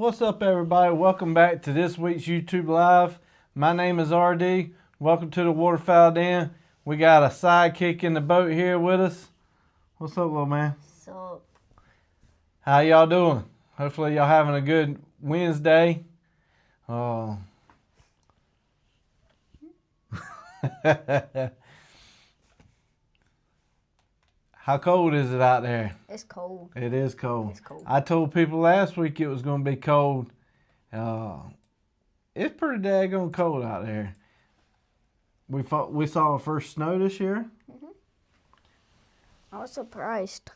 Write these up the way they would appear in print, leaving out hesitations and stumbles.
What's up, everybody? Welcome back to this week's YouTube Live. My name is RD. Welcome to the Waterfowl Den. We got a sidekick in the boat here with us. What's up, little man? So, How y'all doing? Hopefully y'all having a good Wednesday. Oh. How cold is it out there? it's cold. It is cold. It's cold. I told people last week it was going to be cold. It's pretty daggone cold out there. We saw our first snow this year. I was surprised.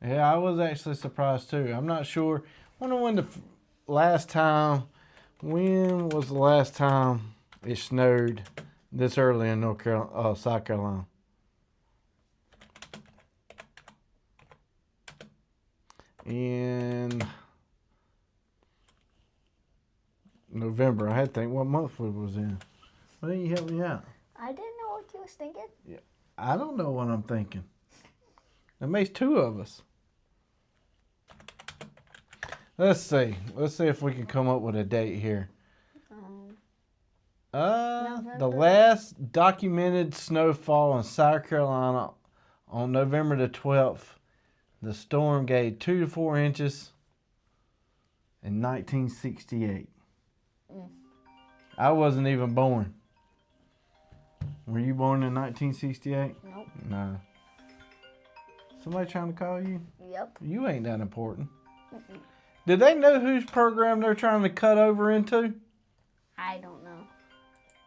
Yeah, I was actually surprised too. I'm not sure. I wonder when when was the last time it snowed this early in South Carolina? In November. I had to think what month we was in. Why didn't you help me out? I didn't know what you was thinking. Yeah, I don't know what I'm thinking. That makes two of us. Let's see. Let's see if we can come up with a date here. The last documented snowfall in South Carolina on November the 12th. The storm gave 2 to 4 inches in 1968. I wasn't even born. Were you born in 1968? Nope. No. Somebody trying to call you? Yep. You ain't that important. Did they know whose program they're trying to cut over into? I don't know.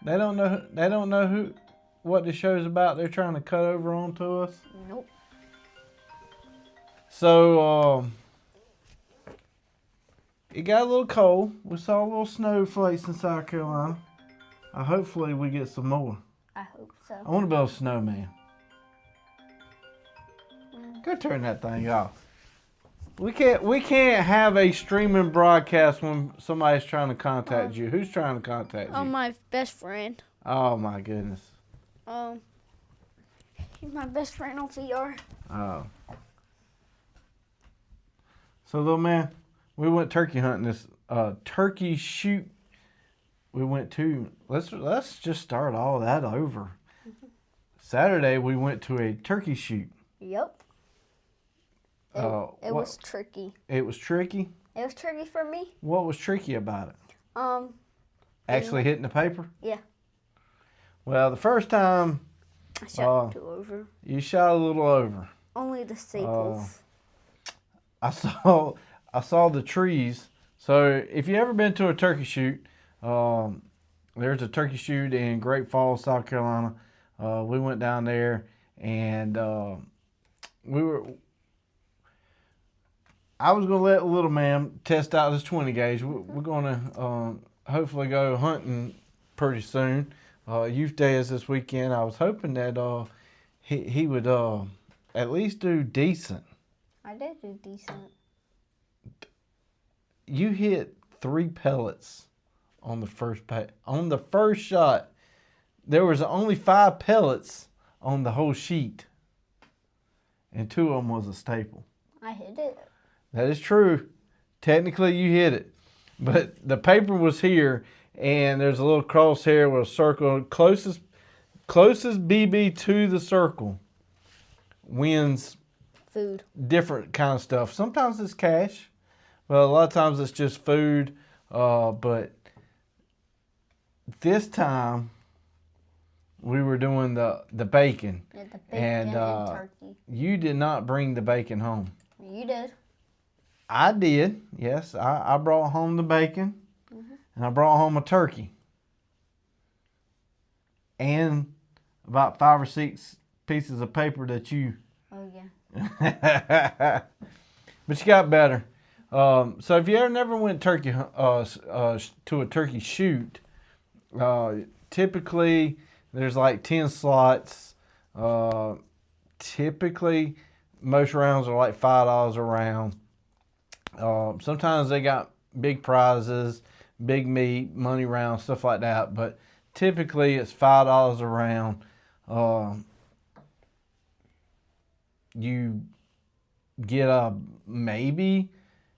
They don't know. They don't know what the show's about. They're trying to cut over onto us. Nope. So it got a little cold. We saw a little snowflakes in South Carolina. Hopefully we get some more. I hope so. I want to build a snowman. Go turn that thing off. We can't have a streaming broadcast when somebody's trying to contact you. Who's trying to contact you? My best friend. Oh my goodness. He's my best friend on VR. Oh. So little man, we went turkey hunting this turkey shoot. We went to let's just start all that over. Saturday we went to a turkey shoot. Yep. It was tricky. It was tricky? It was tricky for me. What was tricky about it? Actually hitting the paper? Yeah. Well, the first time I shot 2 over. You shot a little over. Only the staples. I saw the trees. So if you ever been to a turkey shoot, there's a turkey shoot in Great Falls, South Carolina. We went down there and I was going to let the little man test out his 20 gauge. We're going to hopefully go hunting pretty soon. Youth Day is this weekend. I was hoping that he would at least do decent. I did do decent. You hit 3 pellets on the first shot. There was only 5 pellets on the whole sheet, and 2 of them was a staple. I hit it. That is true. Technically, you hit it, but the paper was here, and there's a little crosshair with a circle. Closest BB to the circle wins food. Different kind of stuff. Sometimes it's cash. Well, a lot of times it's just food. But this time we were doing the bacon. Yeah, the bacon and turkey. You did not bring the bacon home. You did. I did. Yes, I brought home the bacon, and I brought home a turkey, and about 5 or 6 pieces of paper that you. Oh yeah. But you got better. So if you ever never went turkey to a turkey shoot, typically there's like 10 slots. Typically most rounds are like $5 a round. Sometimes they got big prizes, big meat, money rounds, stuff like that. But typically it's $5 a round. You get maybe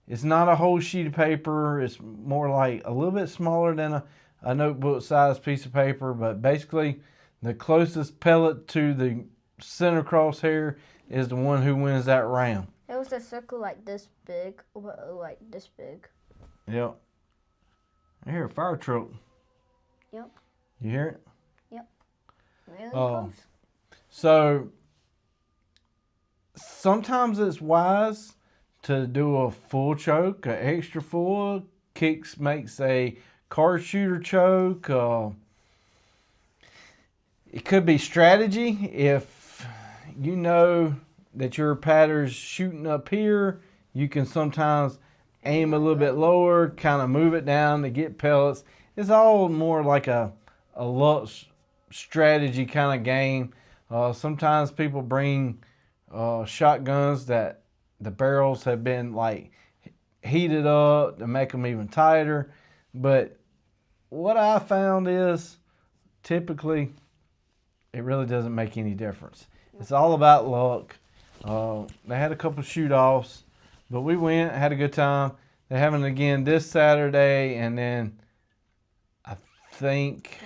it's not a whole sheet of paper. It's more like a little bit smaller than a notebook size piece of paper, but basically the closest pellet to the center crosshair is the one who wins that round. It was a circle like this big, like this big. Yep. I hear a fire truck. Yep. You hear it? Yep. Really close. So sometimes it's wise to do a full choke, an extra full. Kicks makes a card shooter choke. It could be strategy. If you know that your patter's shooting up here, you can sometimes aim a little bit lower, kind of move it down to get pellets. It's all more like a luck strategy kind of game. Sometimes people bring shotguns that the barrels have been like heated up to make them even tighter. But what I found is typically it really doesn't make any difference. It's all about luck. They had a couple shoot-offs, but we went, had a good time. They're having it again this Saturday, and then I think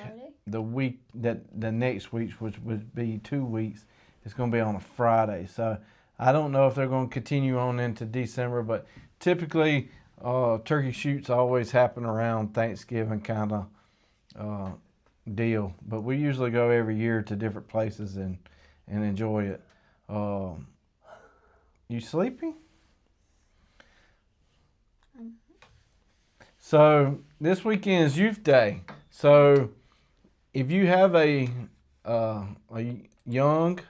the next week, which would be 2 weeks, it's going to be on a Friday. So I don't know if they're going to continue on into December, but typically turkey shoots always happen around Thanksgiving kind of deal. But we usually go every year to different places and enjoy it. You sleepy? So this weekend is Youth Day. So if you have a young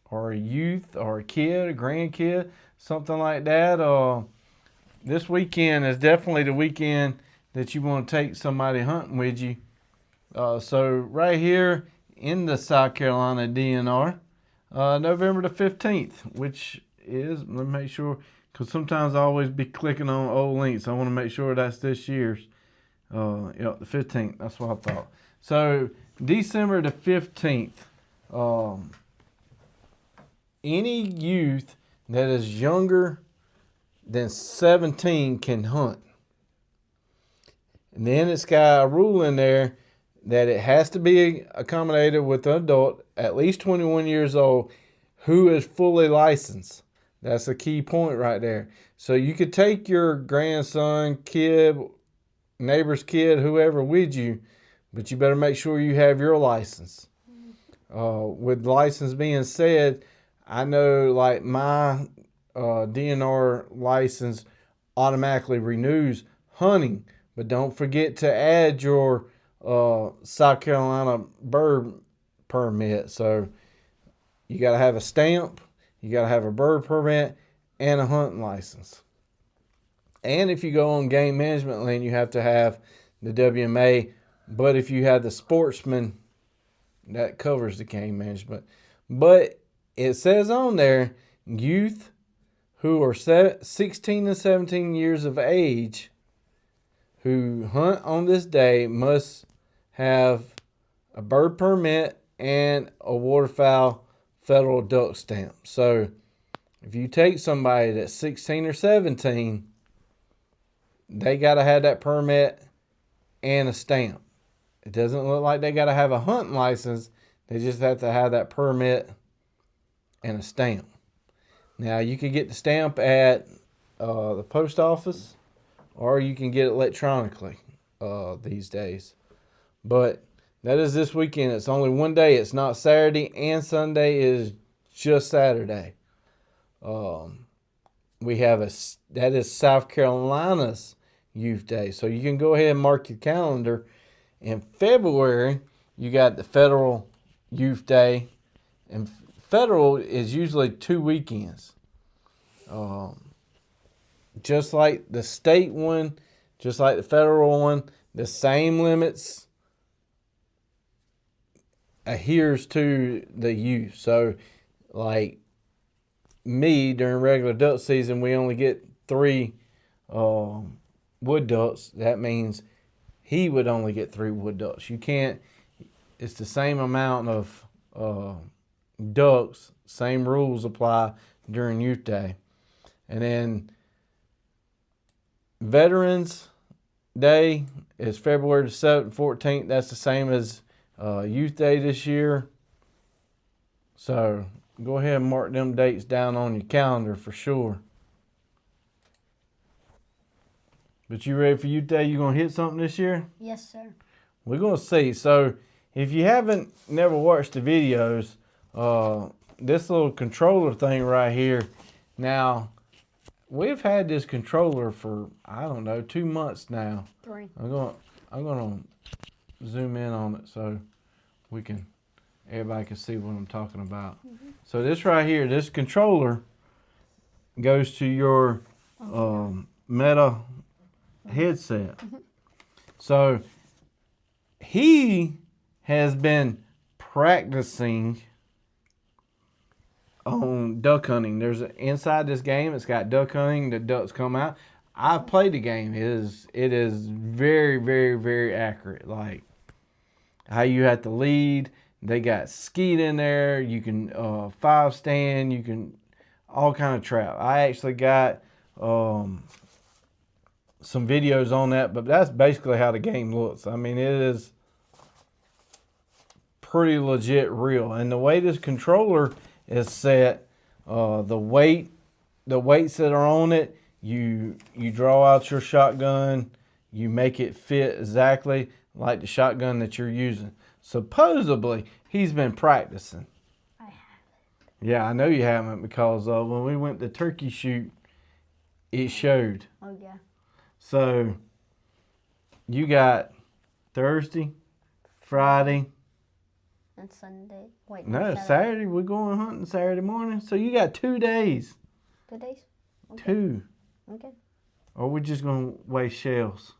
or a youth or a kid, a grandkid, something like that, this weekend is definitely the weekend that you want to take somebody hunting with you. So right here in the South Carolina DNR, November the 15th, which is, let me make sure, because sometimes I always be clicking on old links. I want to make sure that's this year's. The 15th, that's what I thought. So December the 15th, any youth that is younger than 17 can hunt. And then it's got a rule in there that it has to be accommodated with an adult at least 21 years old who is fully licensed. That's a key point right there. So you could take your grandson, kid, neighbor's kid, whoever with you, but you better make sure you have your license. With license being said, I know like my DNR license automatically renews hunting, but don't forget to add your South Carolina bird permit. So you got to have a stamp, you got to have a bird permit, and a hunting license. And if you go on game management land, you have to have the WMA. But if you have the sportsman, that covers the game management. But it says on there, youth who are 16 and 17 years of age who hunt on this day must have a bird permit and a waterfowl federal duck stamp. So if you take somebody that's 16 or 17, they got to have that permit and a stamp. It doesn't look like they got to have a hunting license. They just have to have that permit and a stamp. Now, you can get the stamp at the post office, or you can get it electronically these days. But that is this weekend. It's only one day. It's not Saturday, and Sunday is just Saturday. We have that is South Carolina's Youth Day. So you can go ahead and mark your calendar. In February, you got the Federal Youth Day. And federal is usually 2 weekends. Just like the state one, just like the federal one, the same limits adheres to the youth. So like me, during regular duck season, we only get 3 wood ducks. That means he would only get 3 wood ducks. You can't, it's the same amount of ducks, same rules apply during Youth Day. And then Veterans Day is February the 7th, 14th. That's the same as Youth Day this year. So go ahead and mark them dates down on your calendar for sure. But you ready for Youth Day? You gonna hit something this year? Yes, sir. We're gonna see. So if you haven't never watched the videos, this little controller thing right here. Now, we've had this controller for, I don't know, 2 months now. 3. I'm gonna zoom in on it so everybody can see what I'm talking about. So this right here, this controller goes to your Meta headset. So he has been practicing on duck hunting. There's inside this game, it's got duck hunting. The ducks come out. I've played the game. It is very, very, very accurate. Like how you have to lead. They got skeet in there. You can 5 stand. You can all kind of trap. I actually got some videos on that, but that's basically how the game looks. I mean, it is pretty legit real. And the way this controller is set, the weights that are on it, you draw out your shotgun, you make it fit exactly like the shotgun that you're using. Supposedly, he's been practicing. I haven't. Yeah, I know you haven't, because when we went to turkey shoot, it showed. Oh, yeah. So, you got Thursday, Friday. And Sunday. Wait, No, Saturday. We're going hunting Saturday morning. So, you got 2 days. 2 days? Okay. 2. Okay. Or we're just going to waste shells.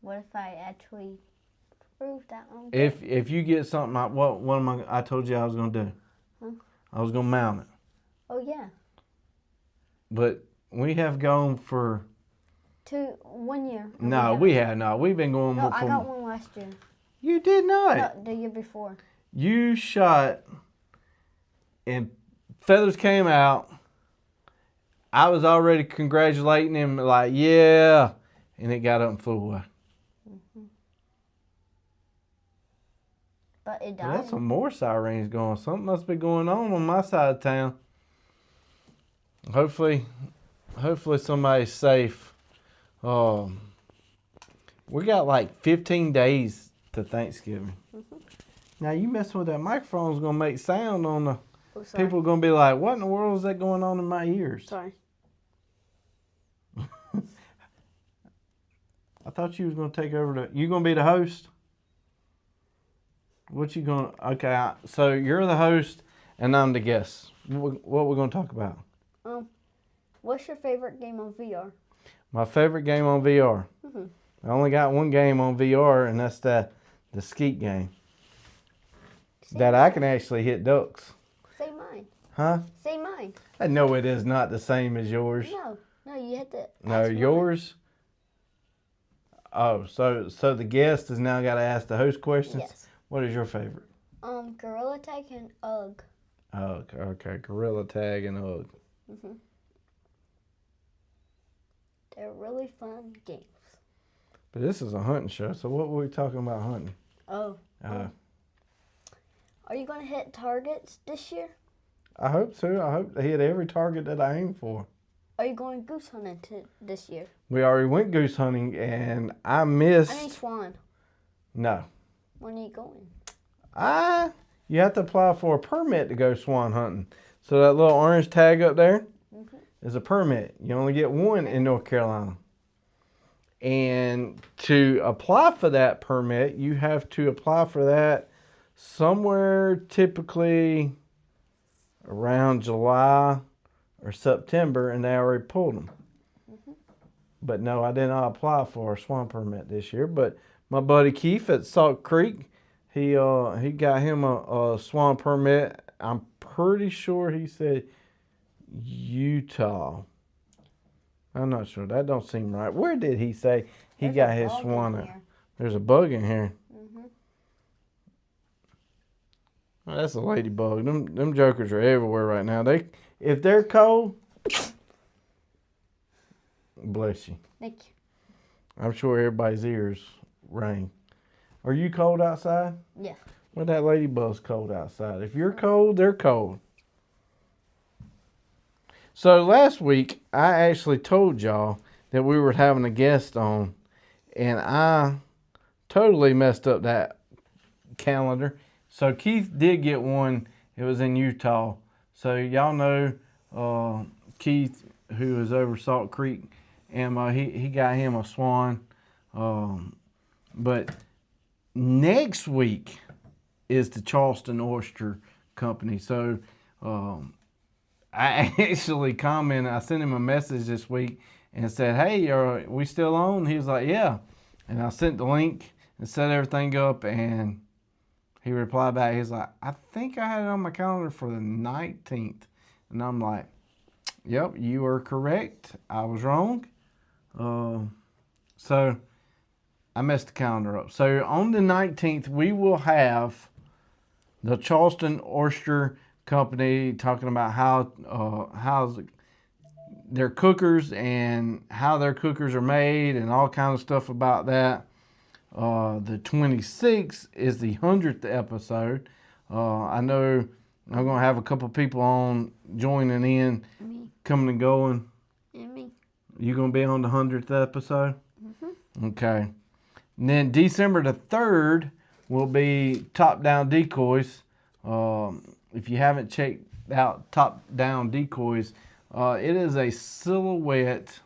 What if I actually prove that I'm If you get something, I told you I was going to do. Huh? I was going to mount it. Oh, yeah. But we have gone for... 1 year. No, we have not. We've been going... No, I got one last year. You did not. No, the year before. You shot and feathers came out. I was already congratulating him, like, yeah. And it got up and flew away. But it Well, died. that's some more sirens going. Something must be going on my side of town. Hopefully somebody's safe. We got like 15 days to Thanksgiving. Now you messing with that microphone is gonna make sound on the. Oh, sorry. People are gonna be like, "What in the world is that going on in my ears?" Sorry. I thought you was gonna take over you gonna be the host. What you gonna? Okay, so you're the host and I'm the guest. What we're gonna talk about? What's your favorite game on VR? My favorite game on VR. I only got one game on VR, and that's the skeet game. That I can actually hit ducks. Say mine. Huh? Say mine. I know it is not the same as yours. No, you had to. No, yours. Oh, so the guest has now got to ask the host questions. Yes. What is your favorite? Gorilla Tag and UGG. Oh, okay. Gorilla Tag and UGG. They're really fun games. But this is a hunting show, so what were we talking about hunting? Oh. Are you going to hit targets this year? I hope so. I hope to hit every target that I aim for. Are you going goose hunting this year? We already went goose hunting, and I missed. I mean swan. No. When are you going? You have to apply for a permit to go swan hunting. So that little orange tag up there is a permit. You only get one in North Carolina. And to apply for that permit, you have to apply for that somewhere typically around July or September, and they already pulled them. But no, I did not apply for a swan permit this year. But my buddy Keith at Salt Creek, he got him a swan permit. I'm pretty sure he said Utah. I'm not sure. That don't seem right. Where did he say he got his swan at? There's a bug in here. Oh, that's a ladybug. Them jokers are everywhere right now. If they're cold, Bless you. Thank you. I'm sure everybody's ears ring. Are you cold outside? Yes. Well, that ladybug's cold outside. If you're cold, they're cold. So last week, I actually told y'all that we were having a guest on, and I totally messed up that calendar. So Keith did get one. It was in Utah. So y'all know Keith, who is over Salt Creek, and he got him a swan. But next week is the Charleston Oyster Company. So I actually commented. I sent him a message this week and said, "Hey, are we still on?" He was like, "Yeah." And I sent the link and set everything up, and he replied back. He's like, "I think I had it on my calendar for the 19th." And I'm like, "Yep, you are correct. I was wrong." So I messed the calendar up. So on the 19th, we will have the Charleston Oyster Company talking about how their cookers and how their cookers are made and all kinds of stuff about that. The 26th is the 100th episode. I know I'm going to have a couple people on joining in, Me. coming and going. And me. You going to be on the 100th episode? Mm-hmm. Okay. And then December the 3rd will be top-down decoys. If you haven't checked out top-down decoys, it is a silhouette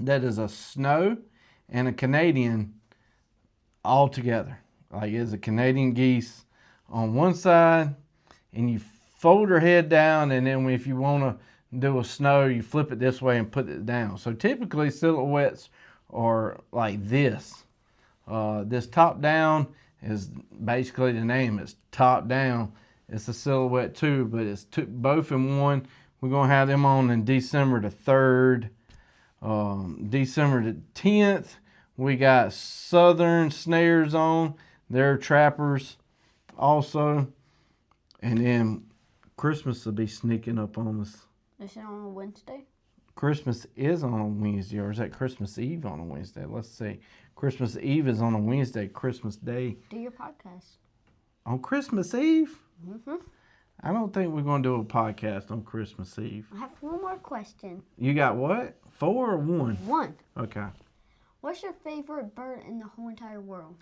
that is a snow and a Canadian all together. Like it's a Canadian geese on one side, and you fold her head down, and then if you want to do a snow, you flip it this way and put it down. So typically silhouettes are like this. This top down is basically the name. It's top down. It's a silhouette too, but it's both in one. We're going to have them on in December the 3rd. December the 10th, we got Southern Snares on. They're trappers also. And then Christmas will be sneaking up on us. Is it on a Wednesday? Christmas is on a Wednesday, or is that Christmas Eve on a Wednesday? Let's see. Christmas Eve is on a Wednesday. Christmas Day. Do your podcast. On Christmas Eve? Mm-hmm. I don't think we're going to do a podcast on Christmas Eve. I have one more question. You got what? 4 or 1? 1. Okay. What's your favorite bird in the whole entire world?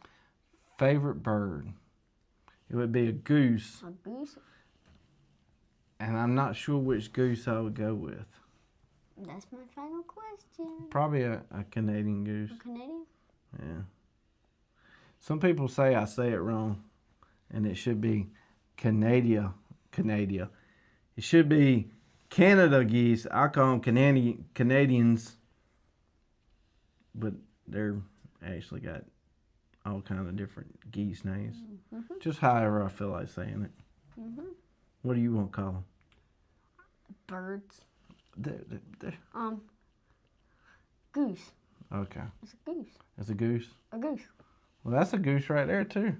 Favorite bird? It would be a goose. A goose? And I'm not sure which goose I would go with. That's my final question. Probably a Canadian goose. A Canadian? Yeah. Some people say I say it wrong, and it should be Canada. It should be Canada geese. I call them Canadians, but they're actually got all kind of different geese names. Mm-hmm. Just however I feel like saying it. Mm-hmm. What do you want to call them? Birds. They're... Goose. Okay. It's a goose. It's a goose? A goose. Well, that's a goose right there, too.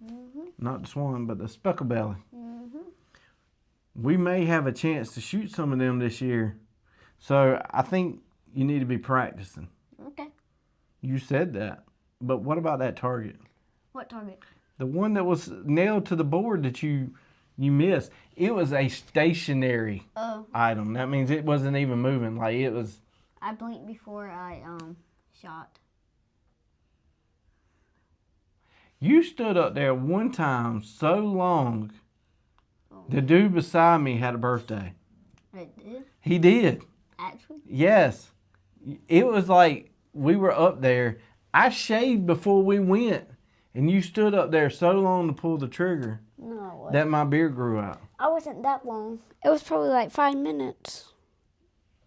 Mm-hmm. Not the swan, but the speckle belly. Mm-hmm. We may have a chance to shoot some of them this year. So I think you need to be practicing. Okay. You said that. But what about that target? What target? The one that was nailed to the board that you missed. It was a stationary item. That means it wasn't even moving. Like it was... I blinked before I shot. You stood up there one time so long, the dude beside me had a birthday. It did? He did. Actually? Yes. It was like we were up there. I shaved before we went, and you stood up there so long to pull the trigger No, that my beard grew out. I wasn't that long. It was probably like 5 minutes.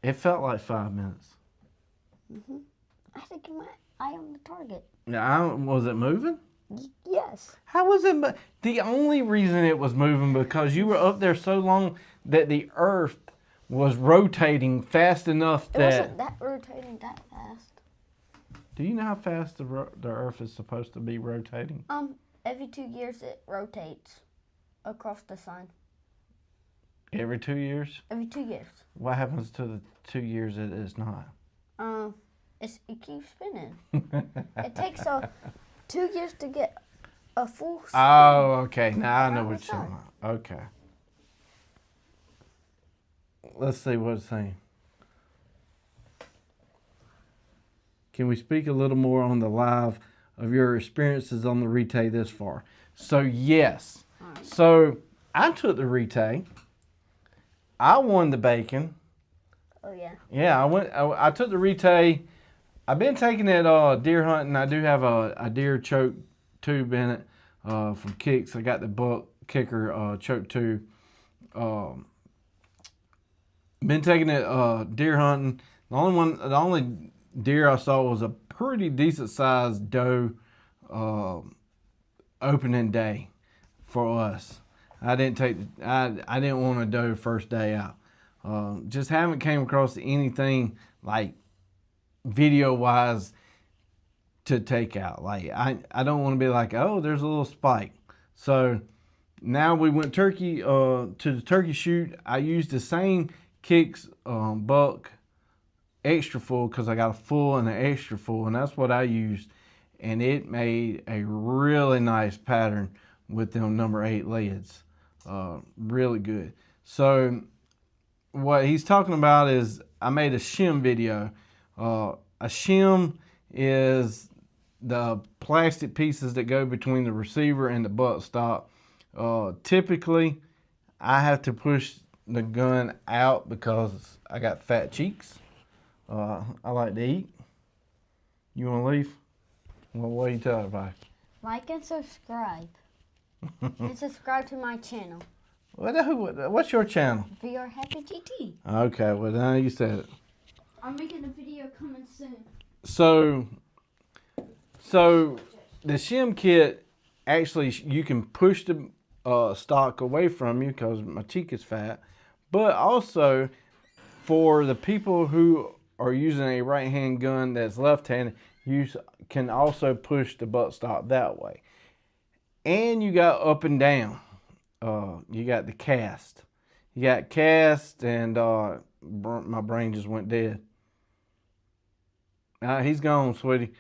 It felt like 5 minutes. Mm-hmm. I had to get my eye on the target. Now, was it moving? Yes. How was it? The only reason it was moving because you were up there so long that the earth was rotating fast enough It wasn't that rotating that fast. Do you know how fast the earth is supposed to be rotating? Every 2 years it rotates across the sun. Every 2 years? Every 2 years. What happens to the 2 years it is not? It keeps spinning. It takes 2 years to get a full spin. Oh, okay. Now I know around what the you're talking sun. about. Okay. Let's see what it's saying. Can we speak a little more on the live of your experiences on the retay this far? So, yes. Alright. So, I took the retay. I won the bacon. Oh yeah. Yeah, I took the retay. I've been taking it deer hunting. I do have a deer choke tube in it from Kicks. I got the buck kicker choke tube. Been taking it deer hunting. The only deer I saw was a pretty decent sized doe opening day for us. I didn't want a doe first day out. Just haven't came across anything like video wise to take out. Like I don't want to be like, oh, there's a little spike. So now we went turkey to the turkey shoot. I used the same Kicks buck extra full because I got a full and an extra full, and that's what I used, and it made a really nice pattern with them number 8 lids. Really good. So what he's talking about is I made a shim video. A shim is the plastic pieces that go between the receiver and the buttstock. Typically, I have to push the gun out because I got fat cheeks. I like to eat. You want to leave? Well, what do you tell everybody? Like and subscribe. And subscribe to my channel. What's your channel? VR Happy GT. Okay, well now you said it. I'm making a video coming soon. So the shim kit, actually you can push the stock away from you because my cheek is fat, but also for the people who are using a right hand gun that's left handed, you can also push the buttstock that way. And you got up and down. You got the cast. You got cast, and my brain just went dead. He's gone, sweetie.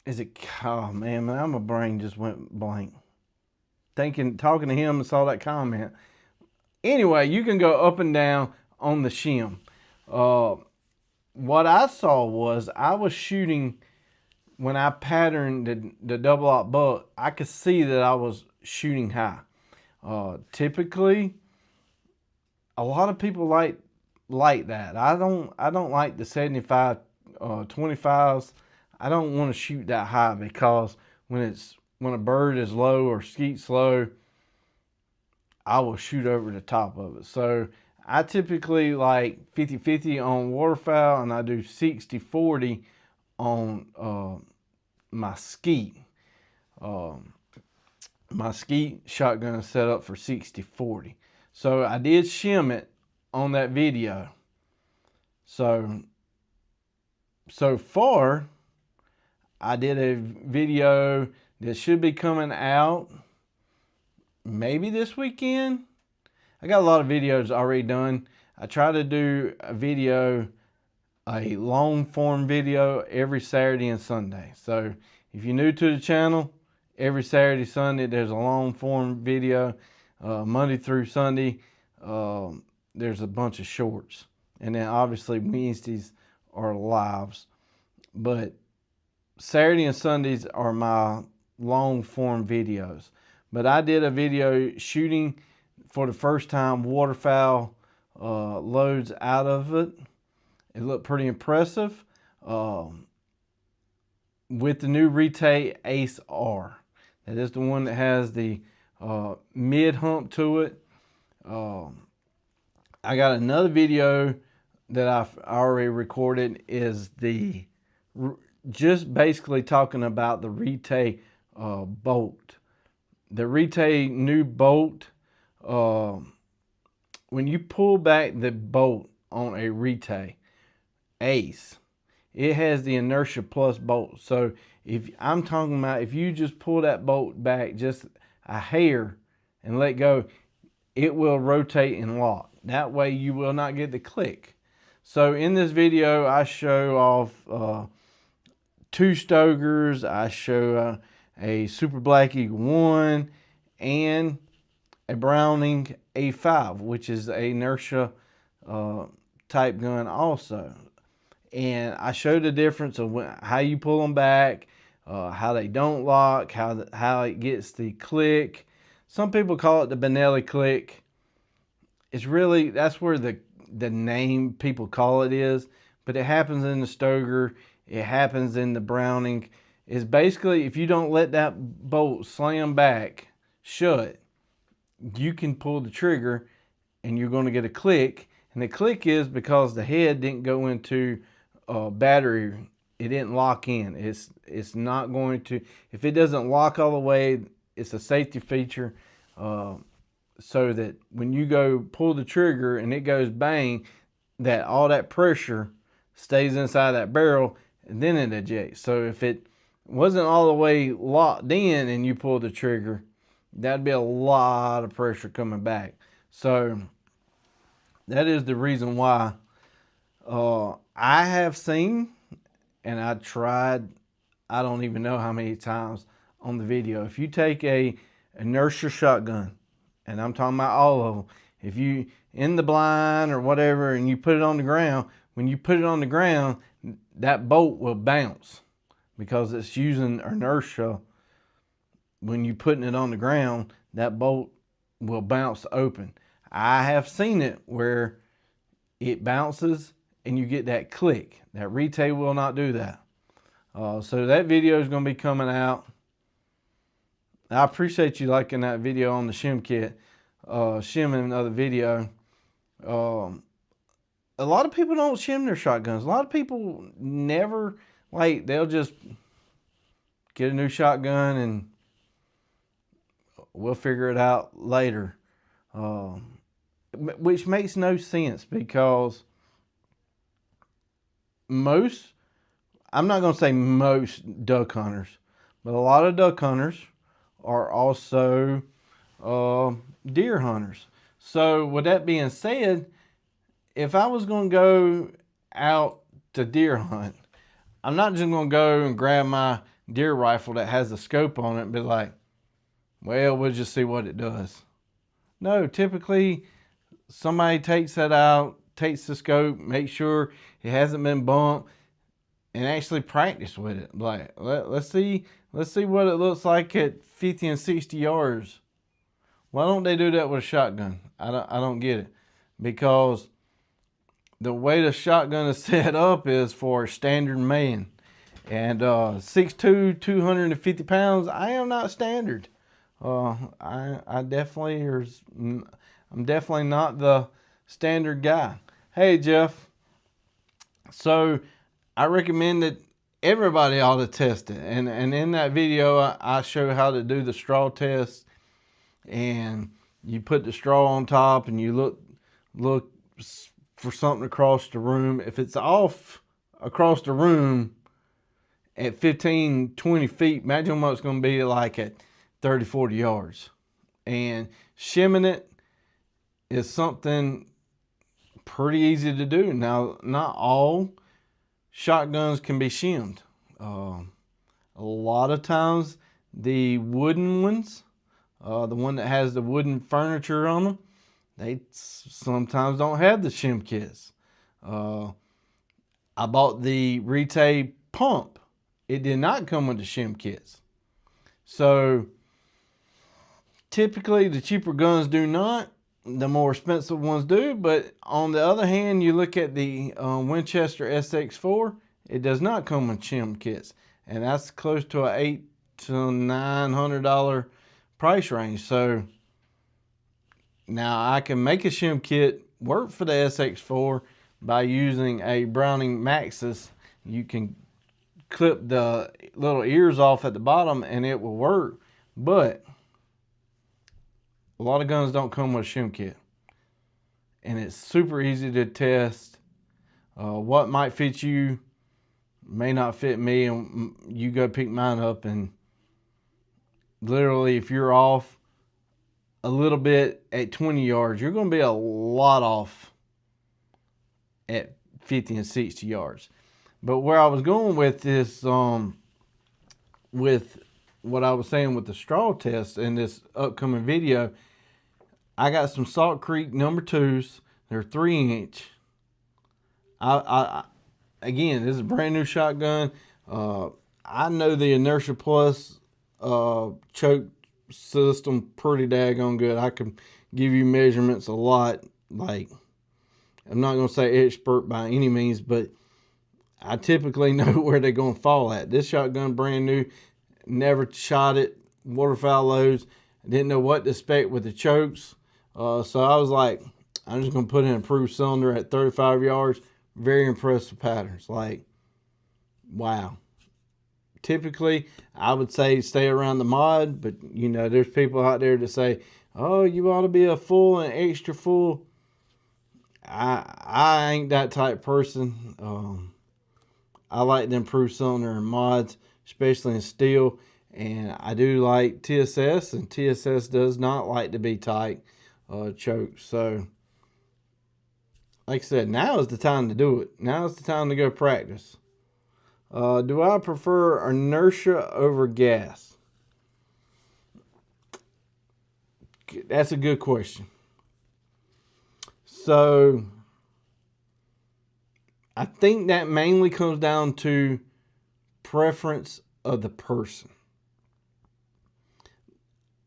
Is it? Oh man, my brain just went blank. Talking to him and saw that comment. Anyway, you can go up and down on the shim. What I saw was I was shooting. When I patterned the double aught buck, I could see that I was shooting high. Typically, a lot of people like that. I don't like the 75 25s. I don't want to shoot that high because when a bird is low or skeet's low, I will shoot over the top of it. So I typically like 50-50 on waterfowl, and I do 60-40 on my skeet. My skeet shotgun is set up for 60-40. So I did shim it on that video. So far, I did a video that should be coming out maybe this weekend. I got a lot of videos already done. I try to do a long form video every Saturday and Sunday. So if you're new to the channel, every Saturday, Sunday, there's a long form video. Monday through Sunday, there's a bunch of shorts. And then obviously Wednesdays are lives. But Saturday and Sundays are my long form videos. But I did a video shooting for the first time waterfowl loads out of it. It looked pretty impressive with the new Retay Ace R. That is the one that has the mid hump to it. I got another video that I've already recorded, is just basically talking about the Retay bolt. The Retay new bolt, when you pull back the bolt on a Retay Ace, it has the inertia plus bolt. So if I'm talking about, if you just pull that bolt back just a hair and let go, it will rotate and lock. That way you will not get the click. So in this video, I show off 2 Stogers. I show a Super Black Eagle 1 and a Browning A5, which is a inertia type gun also. And I show the difference of how you pull them back, how they don't lock, how it gets the click. Some people call it the Benelli click. It's really, that's where the name people call it is, but it happens in the Stoger, it happens in the Browning. It's basically, if you don't let that bolt slam back shut, you can pull the trigger and you're going to get a click. And the click is because the head didn't go into battery. It didn't lock in. It's not going to, if it doesn't lock all the way, it's a safety feature, so that when you go pull the trigger and it goes bang, that all that pressure stays inside that barrel and then it ejects. So if it wasn't all the way locked in and you pull the trigger, that'd be a lot of pressure coming back. So that is the reason why I have seen, and I tried, I don't even know how many times on the video. If you take a inertia shotgun, and I'm talking about all of them, if you in the blind or whatever and you put it on the ground, when you put it on the ground, that bolt will bounce because it's using inertia. When you're putting it on the ground, that bolt will bounce open. I have seen it where it bounces and you get that click. That retail will not do that. So that video is going to be coming out. I appreciate you liking that video on the shim kit, shimming another video. A lot of people don't shim their shotguns. A lot of people never, like, they'll just get a new shotgun and we'll figure it out later. Which makes no sense because most, I'm not going to say most duck hunters, but a lot of duck hunters are also deer hunters. So with that being said, if I was going to go out to deer hunt, I'm not just going to go and grab my deer rifle that has a scope on it and be like, well, we'll just see what it does. No, typically somebody takes that out, takes the scope, make sure it hasn't been bumped, and actually practice with it. Like, let's see what it looks like at 50 and 60 yards. Why don't they do that with a shotgun? I don't get it. Because the way the shotgun is set up is for a standard man. And 6'2", 250 pounds, I am not standard. I'm definitely not the standard guy. Hey, Jeff. So I recommend that everybody ought to test it. And in that video, I show how to do the straw test. And you put the straw on top and you look for something across the room. If it's off across the room at 15, 20 feet, imagine what it's going to be like at 30, 40 yards. And shimming it is something pretty easy to do. Now, not all shotguns can be shimmed. A lot of times the wooden ones, the one that has the wooden furniture on them, they sometimes don't have the shim kits. I bought the retail pump. It did not come with the shim kits. So typically the cheaper guns do not, the more expensive ones do. But on the other hand, you look at the Winchester SX4, it does not come with shim kits. And that's close to a $800 to $900 price range. So now I can make a shim kit work for the SX4 by using a Browning Maxus. You can clip the little ears off at the bottom and it will work. But a lot of guns don't come with a shim kit. And it's super easy to test. What might fit you may not fit me, and you go pick mine up, and literally if you're off a little bit at 20 yards, you're going to be a lot off at 50 and 60 yards. But where I was going with this, with what I was saying with the straw test in this upcoming video, I got some Salt Creek number 2s. They're 3-inch. Again, this is a brand new shotgun. I know the Inertia Plus choke system pretty daggone good. I can give you measurements a lot. Like, I'm not going to say expert by any means, but I typically know where they're going to fall at. This shotgun, brand new, never shot it, waterfowl loads. Didn't know what to expect with the chokes. So I was like, I'm just going to put in a improved cylinder at 35 yards. Very impressed with patterns. Like, wow. Typically, I would say stay around the mod, but you know, there's people out there that say, oh, you ought to be a full and extra full. I ain't that type of person. I like the improved cylinder and mods, especially in steel. And I do like TSS, and TSS does not like to be tight choked. So, like I said, now is the time to do it. Now is the time to go practice. Do I prefer inertia over gas? That's a good question. So, I think that mainly comes down to preference of the person.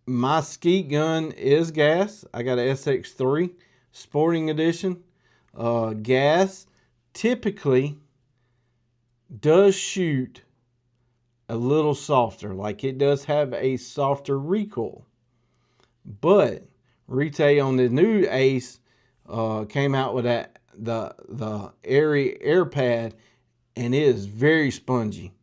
My skeet gun is gas. I got an SX3 Sporting Edition. Gas typically does shoot a little softer. Like, it does have a softer recoil. But Rite on the new Ace came out with the airy air pad, and it is very spongy.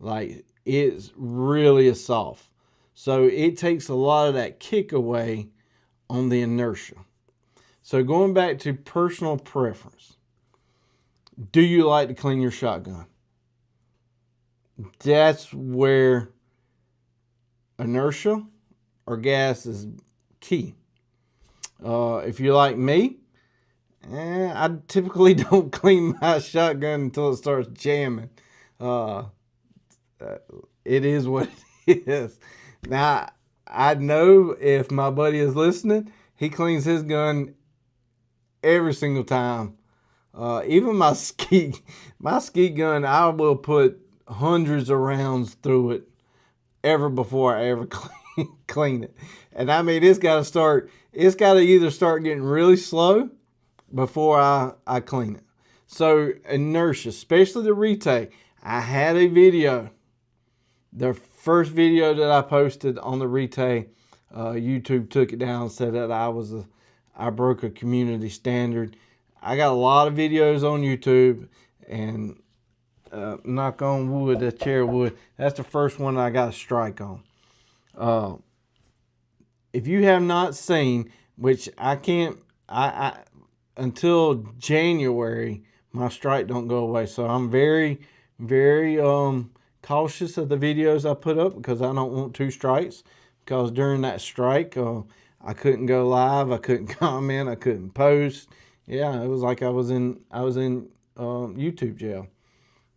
Like, it's really soft. So it takes a lot of that kick away on the inertia. So going back to personal preference, do you like to clean your shotgun? That's where inertia or gas is key. If you're like me, I typically don't clean my shotgun until it starts jamming. It is what it is. Now, I know if my buddy is listening, he cleans his gun every single time. Even my skeet gun, I will put hundreds of rounds through it ever before I ever clean it. And I mean, it's got to either start getting really slow before I clean it. So inertia, especially the Rite, I had a video. The first video that I posted on the Rite, YouTube took it down and said that I broke a community standard. I got a lot of videos on YouTube, and knock on wood, that chair wood, that's the first one I got a strike on. If you have not seen, which I can't, until January, my strike don't go away. So I'm very, very cautious of the videos I put up, because I don't want 2 strikes. Because during that strike, I couldn't go live, I couldn't comment, I couldn't post. Yeah, it was like I was in YouTube jail.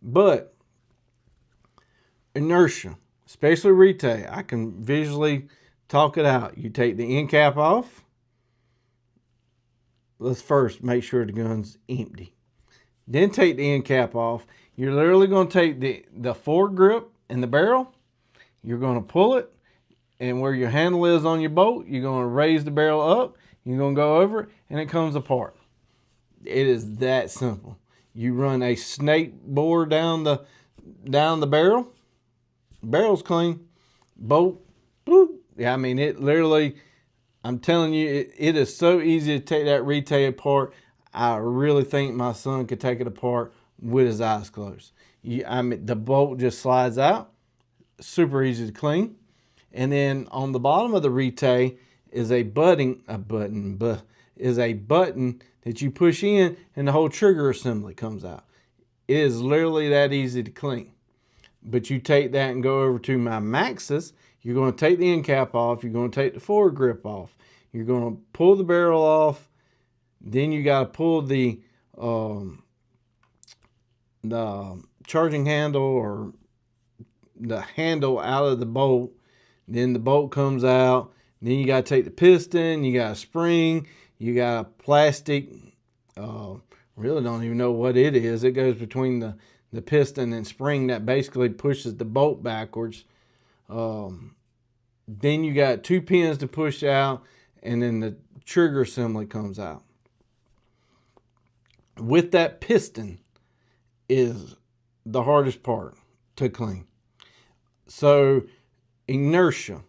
But inertia, especially Rite, I can visually talk it out. You take the end cap off. Let's first make sure the gun's empty. Then take the end cap off. You're literally going to take the foregrip and the barrel. You're going to pull it, and where your handle is on your bolt, you're going to raise the barrel up. You're going to go over it, and it comes apart. It is that simple. You run a snake bore down the barrel. Barrel's clean. Bolt, boop. Yeah, I mean, it literally, I'm telling you, it is so easy to take that Rite apart. I really think my son could take it apart with his eyes closed. I mean, the bolt just slides out. Super easy to clean. And then on the bottom of the Rite is a button that you push in, and the whole trigger assembly comes out. It is literally that easy to clean. But you take that and go over to my Maxxis. You're going to take the end cap off. You're going to take the foregrip off. You're going to pull the barrel off. Then you got to pull the the charging handle or the handle out of the bolt. Then the bolt comes out. Then you got to take the piston. You got a spring. You got a plastic. Really don't even know what it is. It goes between the piston and spring that basically pushes the bolt backwards. Then you got 2 pins to push out, and then the trigger assembly comes out. With that piston is the hardest part to clean. So inertia.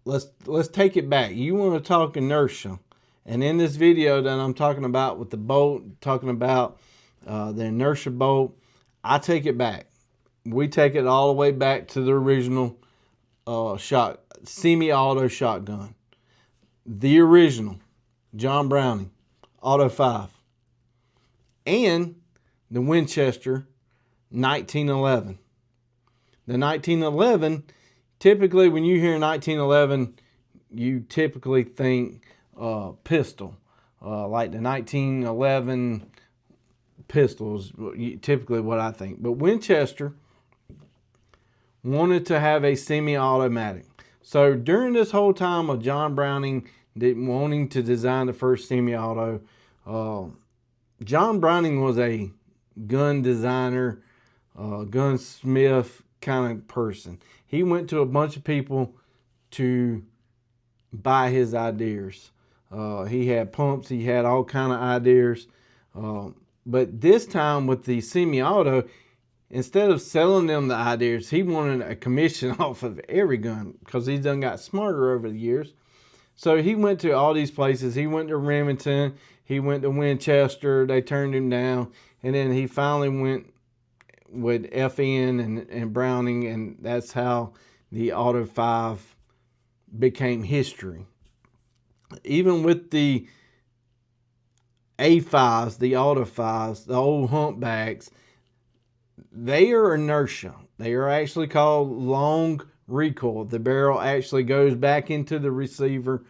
Let's take it back. You want to talk inertia. And in this video that I'm talking about with the bolt, talking about the inertia bolt, I take it back. We take it all the way back to the original semi-auto shotgun. The original, John Browning, Auto 5. And the Winchester 1911. The 1911, typically when you hear 1911, you typically think pistol. Like the 1911 pistols, typically what I think. But Winchester wanted to have a semi-automatic. So during this whole time of John Browning wanting to design the first semi-auto, John Browning was a gun designer, gunsmith kind of person. He went to a bunch of people to buy his ideas. He had pumps, he had all kind of ideas. But this time with the semi-auto, instead of selling them the ideas, he wanted a commission off of every gun because he's done got smarter over the years. So he went to all these places. He went to Remington. He went to Winchester. They turned him down. And then he finally went with FN and Browning, and that's how the Auto 5 became history. Even with the A5s, the Auto 5s, the old humpbacks, they are inertia. They are actually called long recoil. The barrel actually goes back into the receiver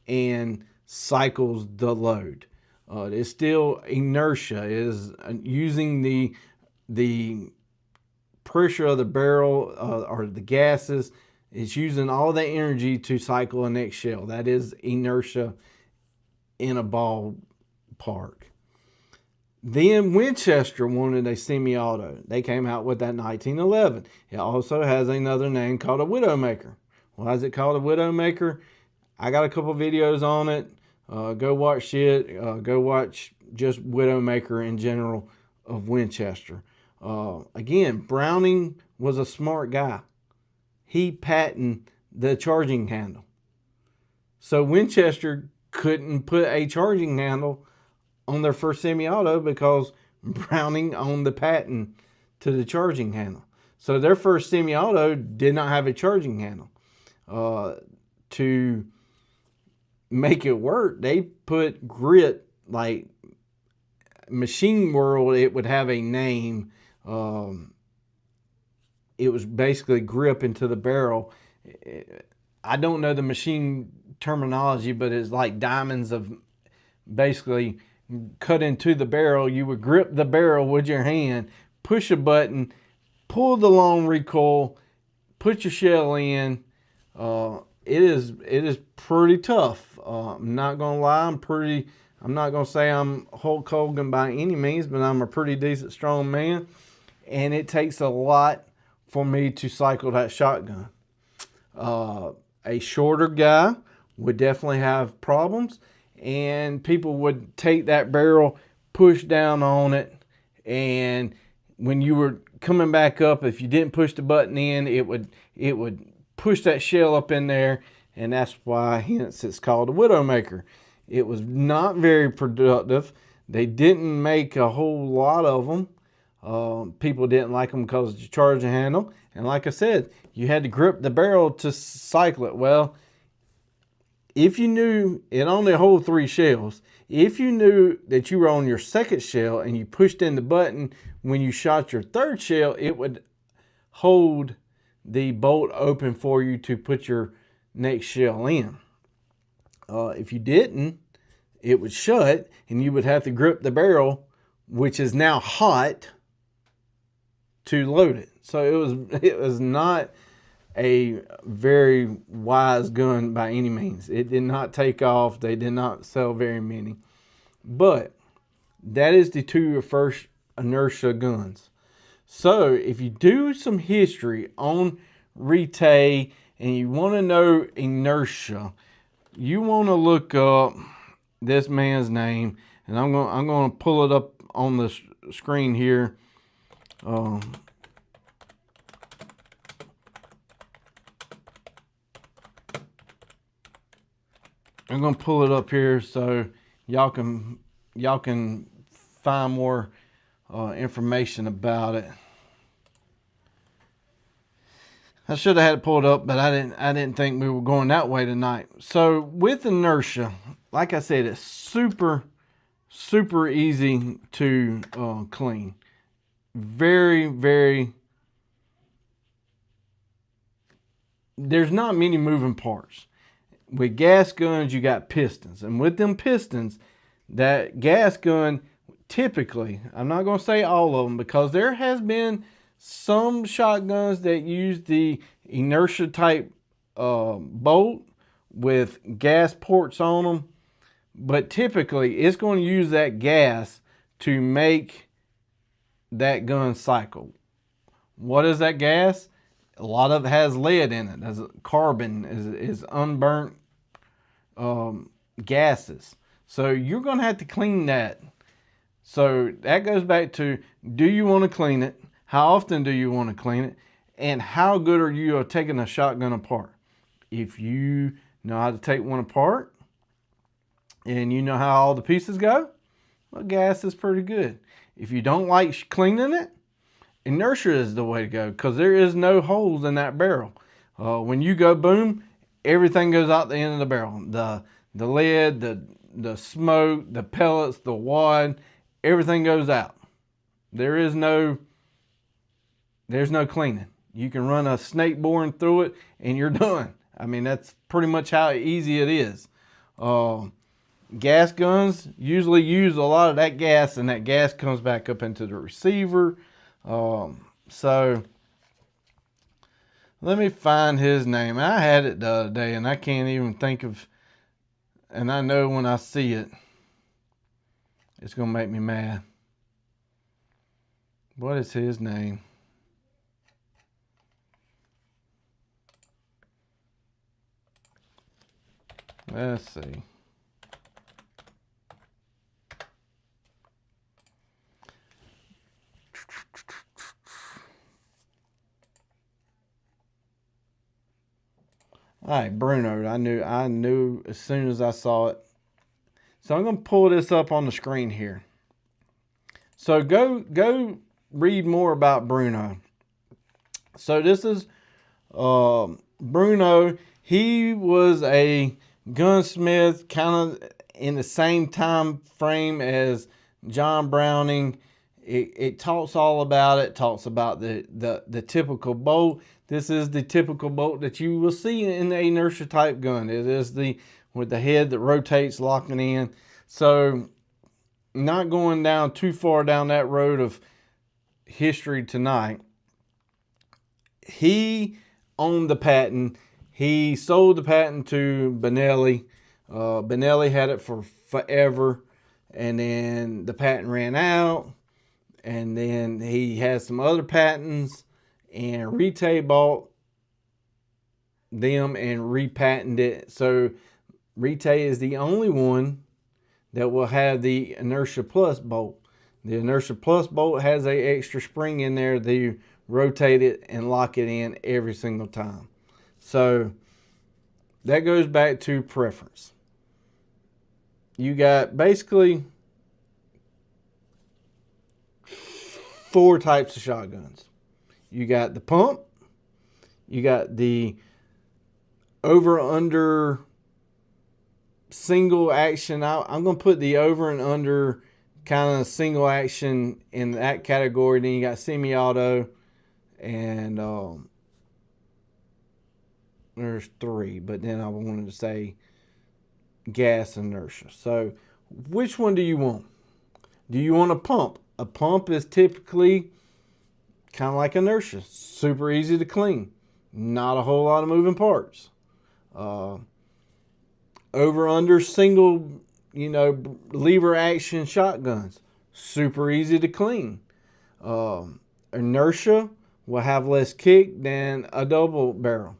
and cycles the load. It's still inertia. It is using the pressure of the barrel or the gases. It's using all the energy to cycle the next shell. That is inertia in a ballpark. Then Winchester wanted a semi-auto. They came out with that 1911. It also has another name called a Widowmaker. Why is it called a Widowmaker? I got a couple videos on it. Go watch it. Go watch just Widowmaker in general of Winchester. Again, Browning was a smart guy. He patented the charging handle. So Winchester couldn't put a charging handle on their first semi-auto because Browning owned the patent to the charging handle. So their first semi-auto did not have a charging handle. To make it work, they put grit, like Machine World, it would have a name. It was basically grip into the barrel. I don't know the machine terminology, but it's like diamonds of basically cut into the barrel. You would grip the barrel with your hand, push a button, pull the long recoil, put your shell in. It is pretty tough. I'm not gonna lie. I'm not gonna say I'm Hulk Hogan by any means, but I'm a pretty decent strong man, and it takes a lot for me to cycle that shotgun. A shorter guy would definitely have problems, and people would take that barrel, push down on it, and when you were coming back up, if you didn't push the button in, it would push that shell up in there, and that's why hence it's called a Widowmaker. It was not very productive. They didn't make a whole lot of them. People didn't like them because of the charging handle, and like I said, you had to grip the barrel to cycle it. Well, if you knew it only holds 3 shells, if you knew that you were on your second shell and you pushed in the button when you shot your third shell, it would hold the bolt open for you to put your next shell in. If you didn't, it would shut and you would have to grip the barrel which is now hot, to load it. So it was not a very wise gun by any means. It did not take off. They did not sell very many. But that is the two first inertia guns. So if you do some history on retail and you want to know inertia, you want to look up this man's name, and I'm going to pull it up on the screen here. I'm going to pull it up here so y'all can find more information about it. I should have had it pulled up, but I didn't think we were going that way tonight. So with inertia, like I said, it's super easy to clean. Very, there's not many moving parts. With gas guns, you got pistons, and with them pistons, that gas gun typically, I'm not going to say all of them, because there has been some shotguns that use the inertia type bolt with gas ports on them, but typically it's going to use that gas to make that gun cycle. What is that gas? A lot of it has lead in it. As carbon is unburnt gases. So you're going to have to clean that. So that goes back to, do you want to clean it? How often do you want to clean it? And how good are you at taking a shotgun apart? If you know how to take one apart and you know how all the pieces go, well, gas is pretty good. If you don't like cleaning it, inertia is the way to go, because there is no holes in that barrel. When you go boom, everything goes out the end of the barrel. The lead, the smoke, the pellets, the wad, everything goes out. There's no cleaning. You can run a snake boring through it and you're done. I mean, that's pretty much how easy it is. Gas guns usually use a lot of that gas, and that gas comes back up into the receiver. So let me find his name. I had it the other day and I can't even think of, and I know when I see it, it's going to make me mad. What is his name? Let's see. All right, Bruno. I knew as soon as I saw it. So I'm going to pull this up on the screen here. So go read more about Bruno. So this is Bruno. He was a gunsmith, kind of in the same time frame as John Browning. It talks all about it. Talks about the typical bolt. This is the typical bolt that you will see in the inertia type gun. It is with the head that rotates, locking in. So not going down too far down that road of history tonight. He owned the patent. He sold the patent to Benelli. Benelli had it for forever, and then the patent ran out, and then he had some other patents, and Retail bought them and repatented it. So Retail is the only one that will have the Inertia Plus bolt. The Inertia Plus bolt has an extra spring in there that you rotate it and lock it in every single time. So that goes back to preference. You got basically 4 types of shotguns. You got the pump, you got the over-under single action. I'm going to put the over and under kind of single action in that category. Then you got semi-auto, and there's 3, but then I wanted to say gas inertia. So which one do you want? Do you want a pump? A pump is typically kind of like inertia. Super easy to clean. Not a whole lot of moving parts. Over under single, lever action shotguns. Super easy to clean. Inertia will have less kick than a double barrel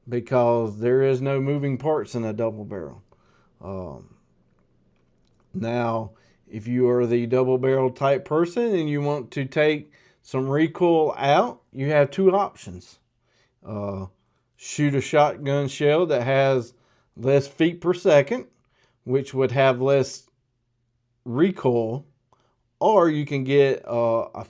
because there is no moving parts in a double barrel. Now, if you are the double barrel type person and you want to take some recoil out, you have two options. Shoot a shotgun shell that has less feet per second, which would have less recoil, or you can get a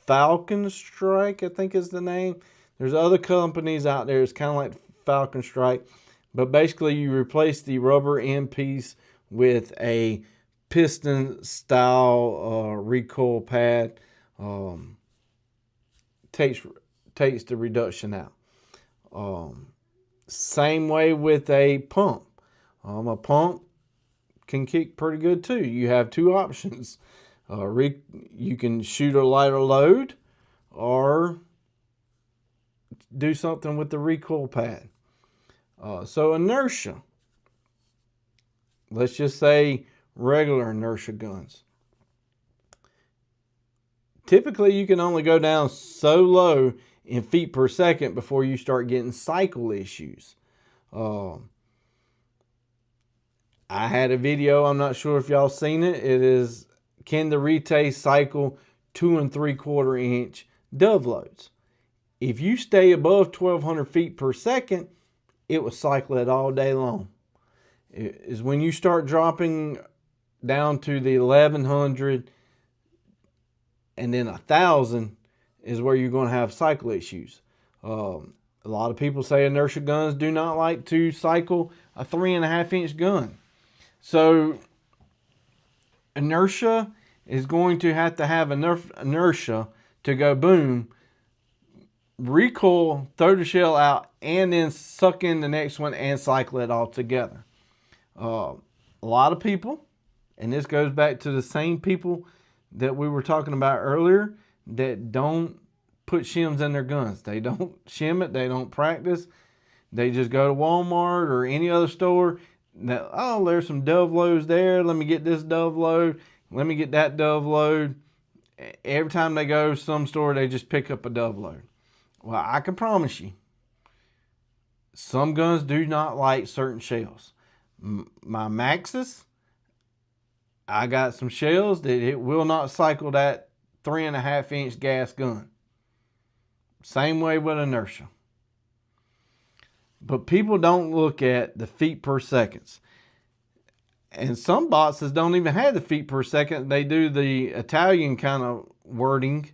Falcon Strike, I think is the name. There's other companies out there. It's kind of like Falcon Strike, but basically you replace the rubber end piece with a piston style recoil pad. Takes the reduction out. Same way with a pump. A pump can kick pretty good too. You have two options. You can shoot a lighter load or do something with the recoil pad. So inertia. Let's just say regular inertia guns. Typically, you can only go down so low in feet per second before you start getting cycle issues. I had a video, I'm not sure if y'all seen it. It is, can the Rete cycle 2 3/4 inch dove loads? If you stay above 1,200 feet per second, it will cycle it all day long. It is when you start dropping down to the 1,100 and then 1,000 is where you're going to have cycle issues. A lot of people say inertia guns do not like to cycle a 3.5 inch gun. So inertia is going to have enough inertia to go boom, recoil, throw the shell out, and then suck in the next one and cycle it all together. A lot of people, and this goes back to the same people that we were talking about earlier, that don't put shims in their guns. They don't shim it. They don't practice. They just go to Walmart or any other store. Oh, there's some dove loads there. Let me get this dove load. Let me get that dove load. Every time they go to some store, they just pick up a dove load. Well, I can promise you, some guns do not like certain shells. My Maxus, I got some shells that it will not cycle that 3.5 inch gas gun. Same way with inertia. But people don't look at the feet per seconds. And some boxes don't even have the feet per second. They do the Italian kind of wording.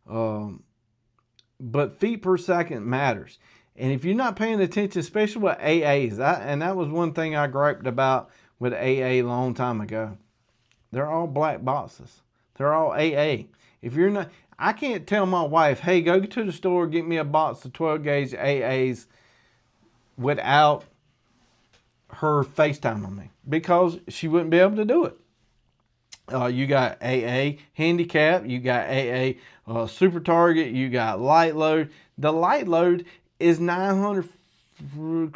But feet per second matters. And if you're not paying attention, especially with AAs, and that was one thing I griped about with AA a long time ago. They're all black boxes. They're all AA. If you're not, I can't tell my wife, hey, go to the store, get me a box of 12 gauge AAs without her FaceTime on me, because she wouldn't be able to do it. You got AA handicap, you got AA super target, you got light load. The light load is 900,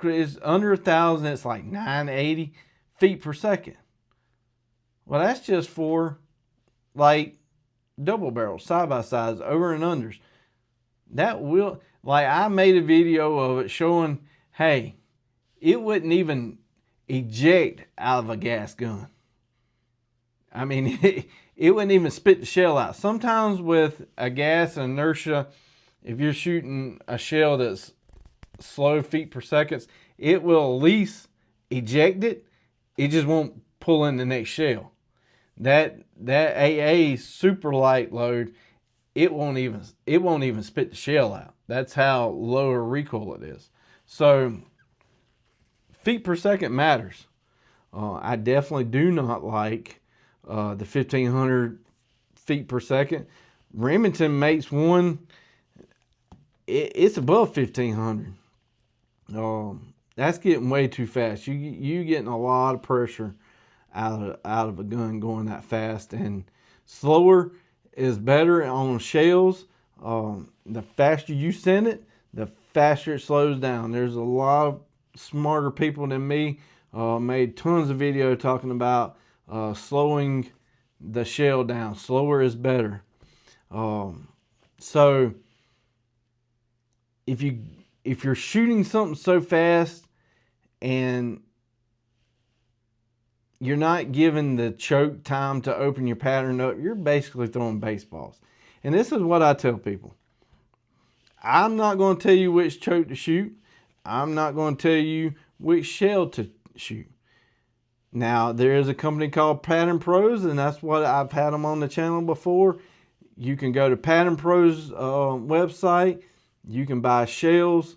is under 1,000. It's like 980 feet per second. Well, that's just for like double barrels, side by sides, over and unders. That will, like, I made a video of it showing, hey, it wouldn't even eject out of a gas gun. I mean, it wouldn't even spit the shell out. Sometimes with a gas and inertia, if you're shooting a shell that's slow feet per second, it will at least eject it. It just won't pull in the next shell. That AA super light load, it won't even spit the shell out. That's how low a recoil it is. So feet per second matters. I definitely do not like the 1,500 feet per second. Remington makes one. It's above 1,500. That's getting way too fast. You getting a lot of pressure out of a gun going that fast. And slower is better on shells. The faster you send it, the faster it slows down. There's a lot of smarter people than me made tons of video talking about slowing the shell down. Slower is better. So if you're shooting something so fast and you're not giving the choke time to open your pattern up, you're basically throwing baseballs. And this is what I tell people. I'm not going to tell you which choke to shoot. I'm not going to tell you which shell to shoot. Now, there is a company called Pattern Pros, and that's what I've had them on the channel before. You can go to Pattern Pros website. You can buy shells,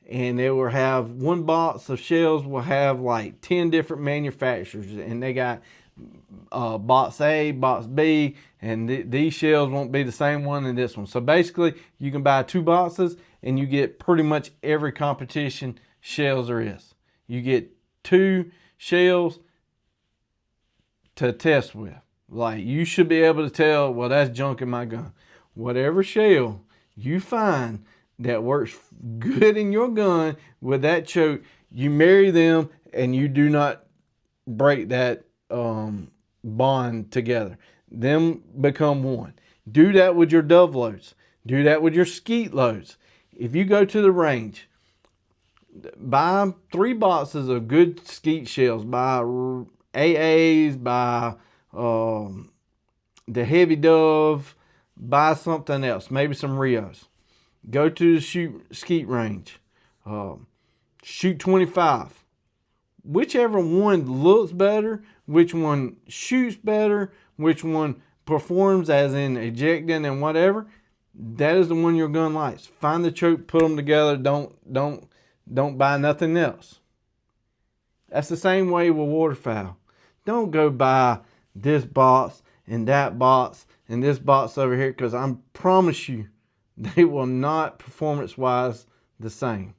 and they will have one box of shells will have like 10 different manufacturers, and they got box A, box B, and these shells won't be the same one in this one. So basically, you can buy 2 boxes, and you get pretty much every competition shells there is. You get 2 shells to test with. Like, you should be able to tell, well, that's junk in my gun. Whatever shell you find that works good in your gun with that choke, you marry them, and you do not break that bond together. Them become one. Do that with your dove loads. Do that with your skeet loads. If you go to the range, buy 3 boxes of good skeet shells. Buy AAs, buy the heavy dove, buy something else, maybe some Rios. Go to the skeet range. Shoot 25. Whichever one looks better, which one shoots better, which one performs as in ejecting and whatever, that is the one your gun likes. Find the choke, put them together. Don't buy nothing else. That's the same way with waterfowl. Don't go buy this box and that box and this box over here, because I promise you they will not performance-wise the same.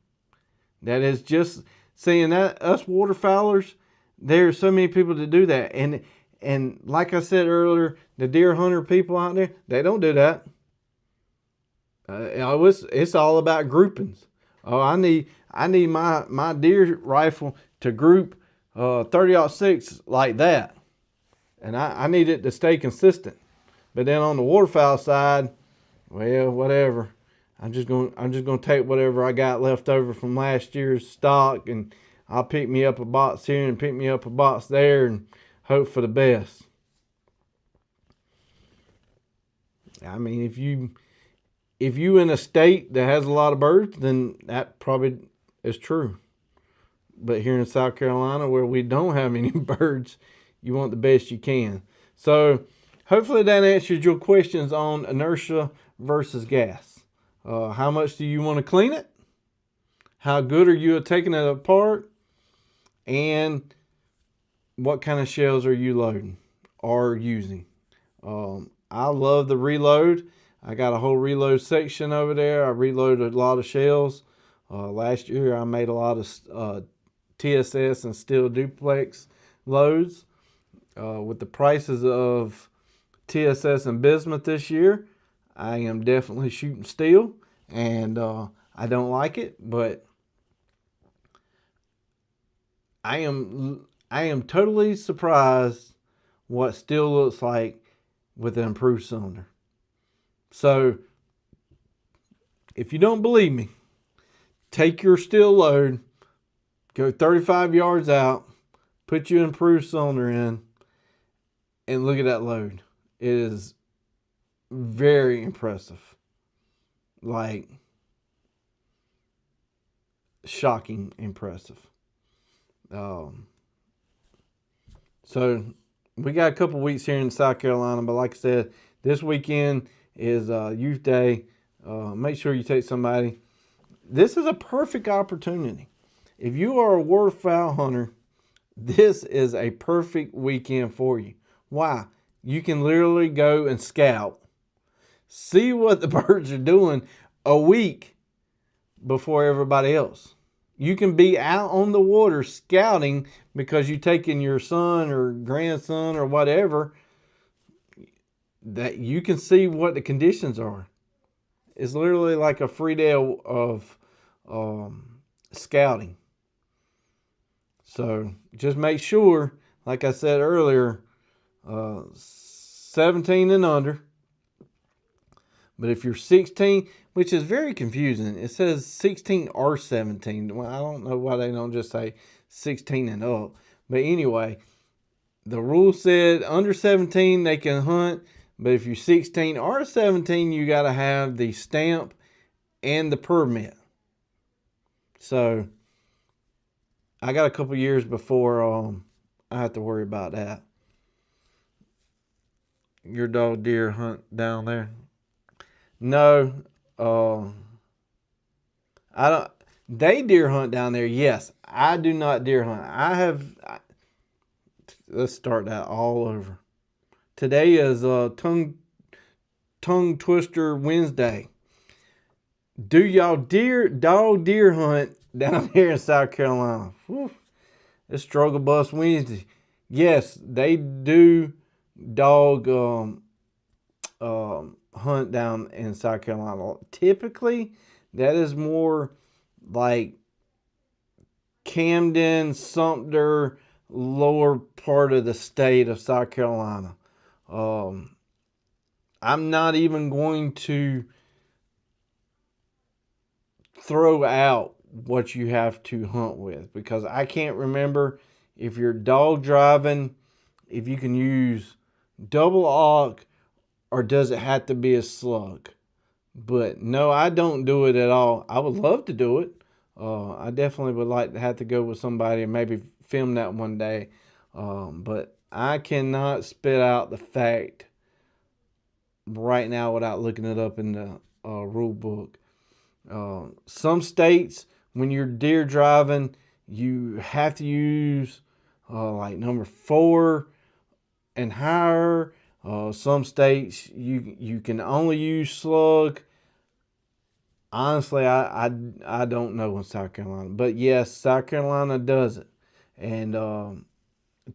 That is just seeing that us waterfowlers, there are so many people that do that. And like I said earlier, the deer hunter people out there, they don't do that. It's all about groupings. Oh, I need my deer rifle to group 30-06 like that, and I need it to stay consistent. But then on the waterfowl side, well, whatever. I'm just gonna take whatever I got left over from last year's stock, and I'll pick me up a box here and pick me up a box there and hope for the best. I mean, if you in a state that has a lot of birds, then that probably is true. But here in South Carolina, where we don't have any birds, you want the best you can. So hopefully that answers your questions on inertia versus gas. How much do you want to clean it? How good are you at taking it apart? And what kind of shells are you loading or using? I love the reload. I got a whole reload section over there. I reloaded a lot of shells. Last year I made a lot of TSS and steel duplex loads. With the prices of TSS and bismuth this year, I am definitely shooting steel, and I don't like it, but I am totally surprised what steel looks like with an improved cylinder. So if you don't believe me, take your steel load, go 35 yards out, put your improved cylinder in, and look at that load. It is very impressive. Like, shocking impressive. So we got a couple weeks here in South Carolina, but like I said, this weekend is Youth Day. Make sure you take somebody. This is a perfect opportunity. If you are a waterfowl hunter, this is a perfect weekend for you. Why? You can literally go and scout, see what the birds are doing a week before everybody else. You can be out on the water scouting because you're taking your son or grandson or whatever, that you can see what the conditions are. It's literally like a free day of scouting. So just make sure, like I said earlier, 17 and under. But if you're 16, which is very confusing, it says 16 or 17. Well, I don't know why they don't just say 16 and up. But anyway, the rule said under 17 they can hunt. But if you're 16 or 17, you got to have the stamp and the permit. So I got a couple years before I have to worry about that. Your dog deer hunt down there? No, I don't. They deer hunt down there. Yes, I do not deer hunt. Let's start that all over. Today is tongue twister Wednesday. Do y'all dog deer hunt down here in South Carolina? Whew. It's Struggle Bus Wednesday. Yes, they do dog hunt down in South Carolina. Typically, that is more like Camden, Sumter, lower part of the state of South Carolina. I'm not even going to throw out what you have to hunt with, because I can't remember if you're dog driving, if you can use double auck or does it have to be a slug. But no, I don't do it at all. I would love to do it. I definitely would like to have to go with somebody and maybe film that one day. But I cannot spit out the fact right now without looking it up in the rule book. Some states, when you're deer driving, you have to use like number 4 and higher. Some states you can only use slug. Honestly, I don't know in South Carolina, but yes, South Carolina does it. And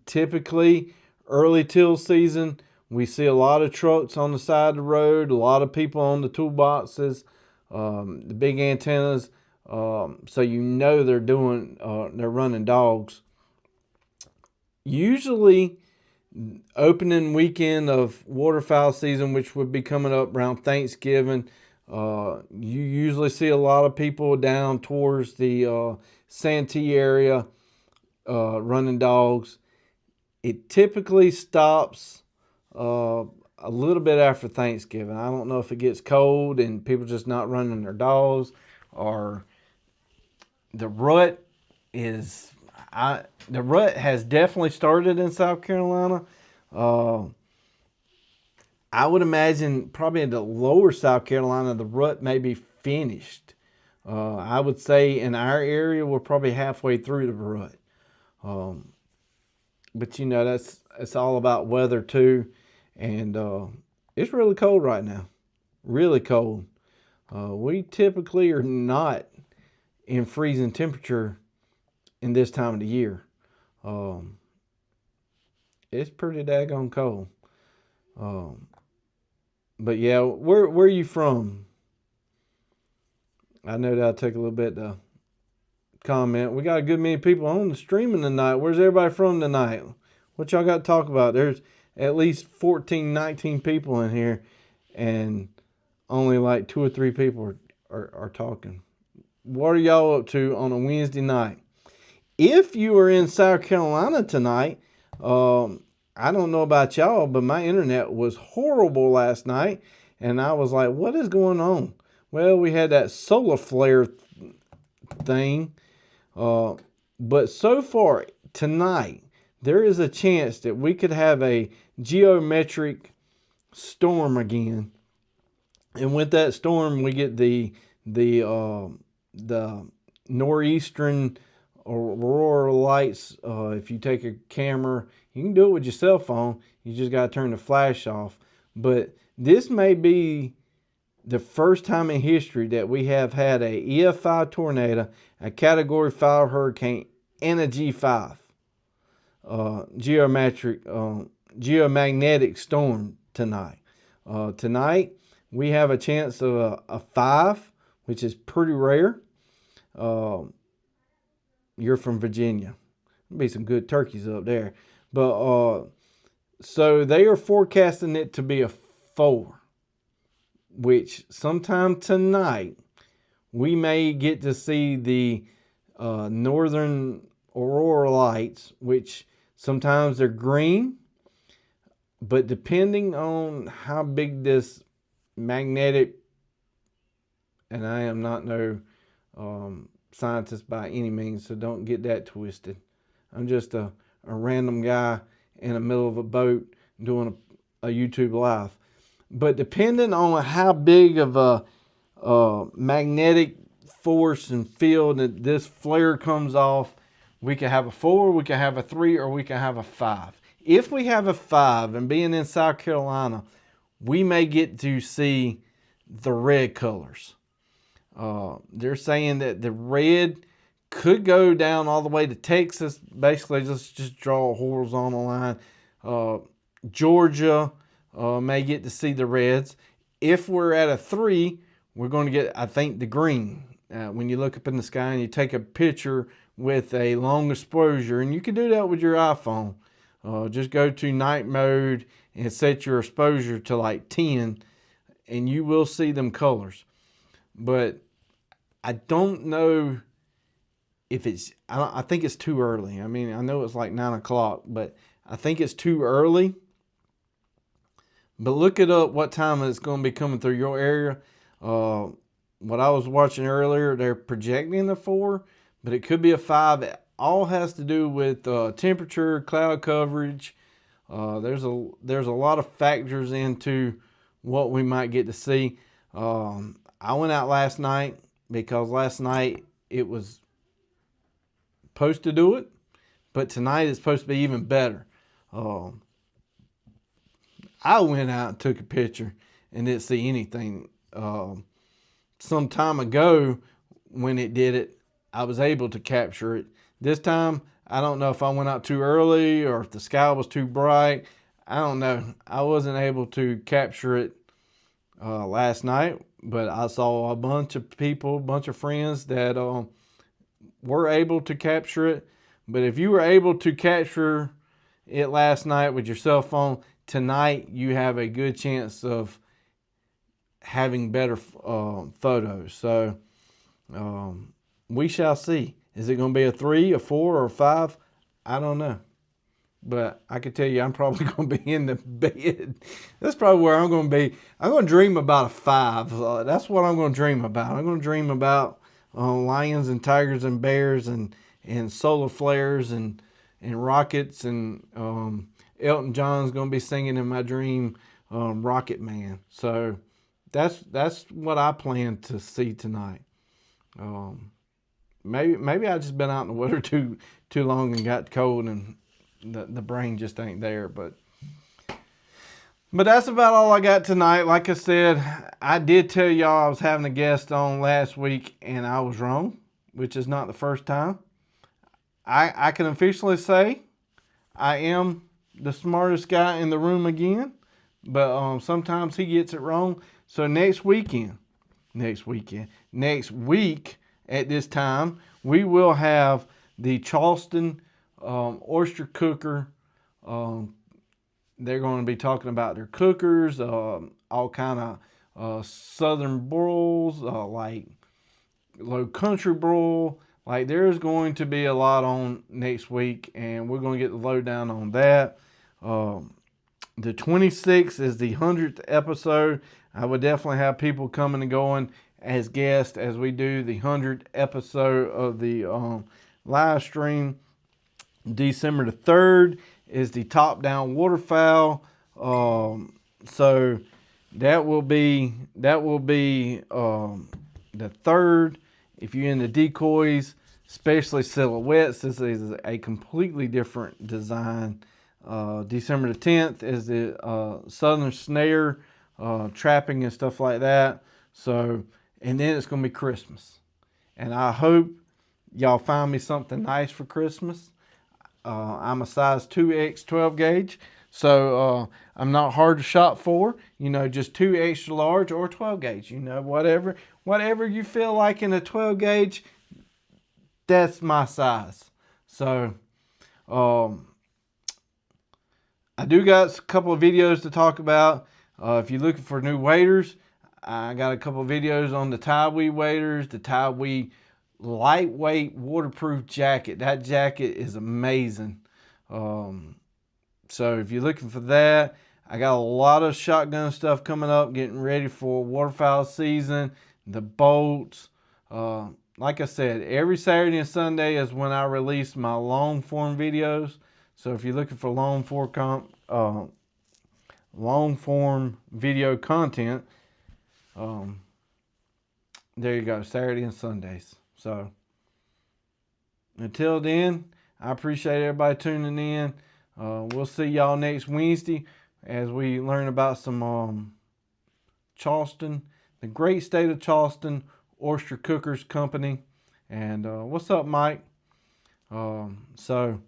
typically early till season, we see a lot of trucks on the side of the road, a lot of people on the toolboxes, the big antennas. So you know they're running dogs. Usually, opening weekend of waterfowl season, which would be coming up around Thanksgiving, you usually see a lot of people down towards the Santee area running dogs. It typically stops a little bit after Thanksgiving. I don't know if it gets cold and people just not running their dogs, or the rut is. The rut has definitely started in South Carolina. I would imagine probably in the lower South Carolina, the rut may be finished. I would say in our area, we're probably halfway through the rut. But you know, it's all about weather too. And it's really cold right now. Really cold. We typically are not in freezing temperature in this time of the year. It's pretty daggone cold. But yeah, where are you from? I know that'll take a little bit to comment. We got a good many people on the streaming tonight. Where's everybody from tonight? What y'all got to talk about? There's at least 14, 19 people in here, and only like 2 or 3 people are talking. What are y'all up to on a Wednesday night? If you are in South Carolina tonight, I don't know about y'all, but my internet was horrible last night, and I was like, what is going on? Well, we had that solar flare thing, but so far tonight, there is a chance that we could have a geometric storm again, and with that storm, we get the northeastern aurora lights. If you take a camera, you can do it with your cell phone. You just got to turn the flash off. But this may be the first time in history that we have had a EF5 tornado, a Category 5 hurricane, and a G5 geomagnetic storm tonight. Tonight we have a chance of a 5, which is pretty rare. You're from Virginia. There'll be some good turkeys up there. But so they are forecasting it to be a 4, which sometime tonight we may get to see the northern aurora lights, which sometimes they're green, but depending on how big this magnetic, and I am not no scientist by any means, so don't get that twisted. I'm just a random guy in the middle of a boat doing a YouTube live. But depending on how big of a magnetic force and field that this flare comes off, we can have a 4, we can have a 3, or we can have a 5. If we have a 5, and being in South Carolina, we may get to see the red colors. They're saying that the red could go down all the way to Texas. Basically, just draw a horizontal line. Georgia may get to see the reds. If we're at a 3, we're going to get, I think, the green. When you look up in the sky and you take a picture with a long exposure, and you can do that with your iPhone. Just go to night mode and set your exposure to like 10, and you will see them colors. But I don't know if it's, I think it's too early. I mean, I know it's like 9 o'clock, but I think it's too early. But look it up what time it's going to be coming through your area. What I was watching earlier, they're projecting a 4, but it could be a 5. It all has to do with temperature, cloud coverage. There's a lot of factors into what we might get to see. I went out last night because last night it was supposed to do it, but tonight it's supposed to be even better. I went out and took a picture and didn't see anything. Some time ago when it did it, I was able to capture it. This time, I don't know if I went out too early or if the sky was too bright. I don't know. I wasn't able to capture it last night, but I saw a bunch of people, a bunch of friends that were able to capture it. But if you were able to capture it last night with your cell phone, tonight you have a good chance of having better photos. So we shall see. Is it going to be a 3, a 4, or a 5? I don't know. But I can tell you I'm probably going to be in the bed. That's probably where I'm going to be. I'm going to dream about a 5. That's what I'm going to dream about. I'm going to dream about lions and tigers and bears and solar flares and rockets. And Elton John's going to be singing in my dream Rocket Man. So that's what I plan to see tonight. Maybe I just been out in the weather too long and got cold and the brain just ain't there. But that's about all I got tonight. Like I said, I did tell y'all I was having a guest on last week and I was wrong, which is not the first time. I can officially say I am the smartest guy in the room again, but sometimes he gets it wrong. So next week at this time, we will have the Charleston oyster cooker. They're going to be talking about their cookers, all kind of southern broils, like low country broil. Like there's going to be a lot on next week, and we're going to get the lowdown on that. The 26th is the 100th episode. I would definitely have people coming and going as guests as we do the 100th episode of the live stream. December the 3rd is the top-down waterfowl. So that will be the 3rd. If you're into decoys, especially silhouettes, this is a completely different design. December the 10th is the southern snare, trapping and stuff like that. So, and then it's going to be Christmas. And I hope y'all find me something nice for Christmas. I'm a size 2X 12 gauge. So I'm not hard to shop for. You know, just 2 extra large or 12 gauge. You know, whatever you feel like in a 12 gauge, that's my size. So I do got a couple of videos to talk about. If you're looking for new waders, I got a couple of videos on the Tywee waders, the Tywee lightweight waterproof jacket. That jacket is amazing. So if you're looking for that, I got a lot of shotgun stuff coming up, getting ready for waterfowl season, the bolts. Like I said, every Saturday and Sunday is when I release my long form videos. So if you're looking for long form video content, there you go, Saturday and Sundays. So until then, I appreciate everybody tuning in. We'll see y'all next Wednesday as we learn about some Charleston, the great state of Charleston Oyster Cookers Company. And what's up, Mike? So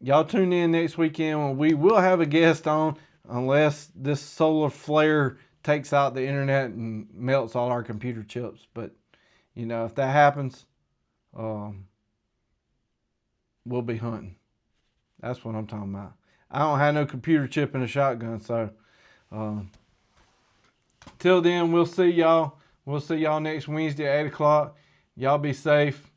y'all tune in next weekend when we will have a guest on, unless this solar flare takes out the internet and melts all our computer chips. But you know, if that happens, we'll be hunting. That's what I'm talking about. I don't have no computer chip in a shotgun, so till then, we'll see y'all. We'll see y'all next Wednesday at 8 o'clock. Y'all be safe.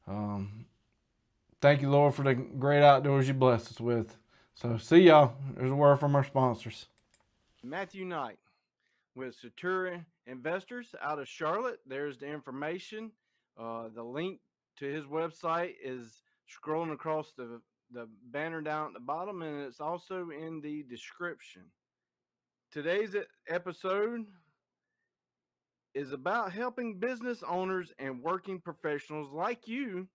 Thank you, Lord, for the great outdoors you blessed us with. So see y'all. There's a word from our sponsors. Matthew Knight with Satura Investors out of Charlotte. There's the information. The link to his website is scrolling across the banner down at the bottom, and it's also in the description. Today's episode is about helping business owners and working professionals like you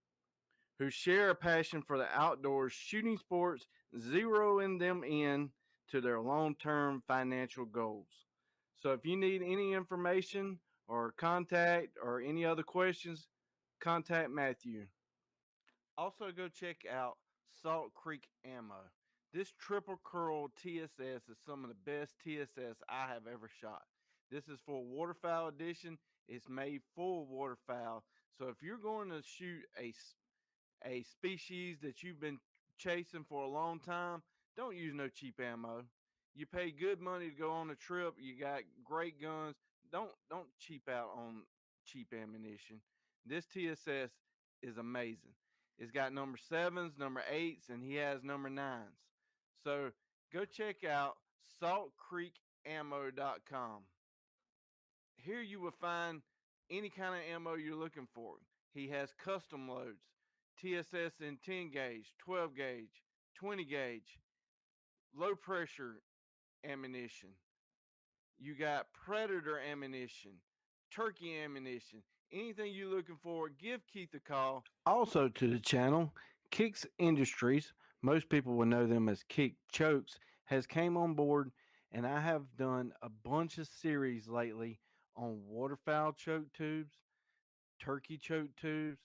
who share a passion for the outdoors shooting sports, zeroing them in to their long-term financial goals. So if you need any information or contact or any other questions, contact Matthew. Also, go check out Salt Creek Ammo. This triple curl TSS is some of the best TSS I have ever shot. This is for waterfowl edition. It's made full waterfowl. So if you're going to shoot a species that you've been chasing for a long time, don't use no cheap ammo. You pay good money to go on a trip. You got great guns. Don't cheap out on cheap ammunition. This TSS is amazing. It's got number 7s, number 8s, and he has number 9s. So go check out saltcreekammo.com. Here you will find any kind of ammo you're looking for. He has custom loads, TSS in 10 gauge, 12 gauge, 20 gauge, low pressure ammunition. You got predator ammunition, turkey ammunition. Anything you're looking for, give Keith a call. Also to the channel, Kicks Industries, most people will know them as Kick Chokes, has came on board, and I have done a bunch of series lately on waterfowl choke tubes, turkey choke tubes,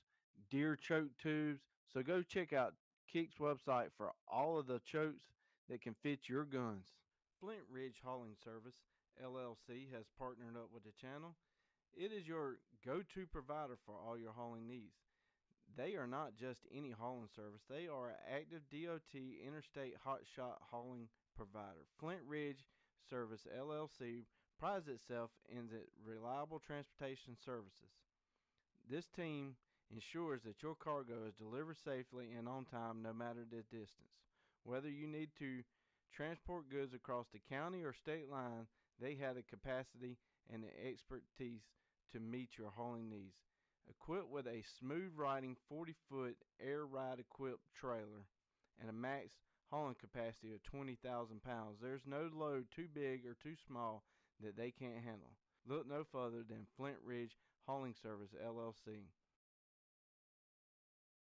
deer choke tubes. So go check out Kick's website for all of the chokes that can fit your guns. Flint Ridge Hauling Service LLC has partnered up with the channel. It is your go-to provider for all your hauling needs. They are not just any hauling service. They are an active DOT interstate hotshot hauling provider. Flint Ridge Service LLC prides itself in its reliable transportation services. This team ensures that your cargo is delivered safely and on time no matter the distance. Whether you need to transport goods across the county or state line, they have the capacity and the expertise to meet your hauling needs. Equipped with a smooth riding 40-foot air ride equipped trailer and a max hauling capacity of 20,000 pounds, there's no load too big or too small that they can't handle. Look no further than Flint Ridge Hauling Service LLC.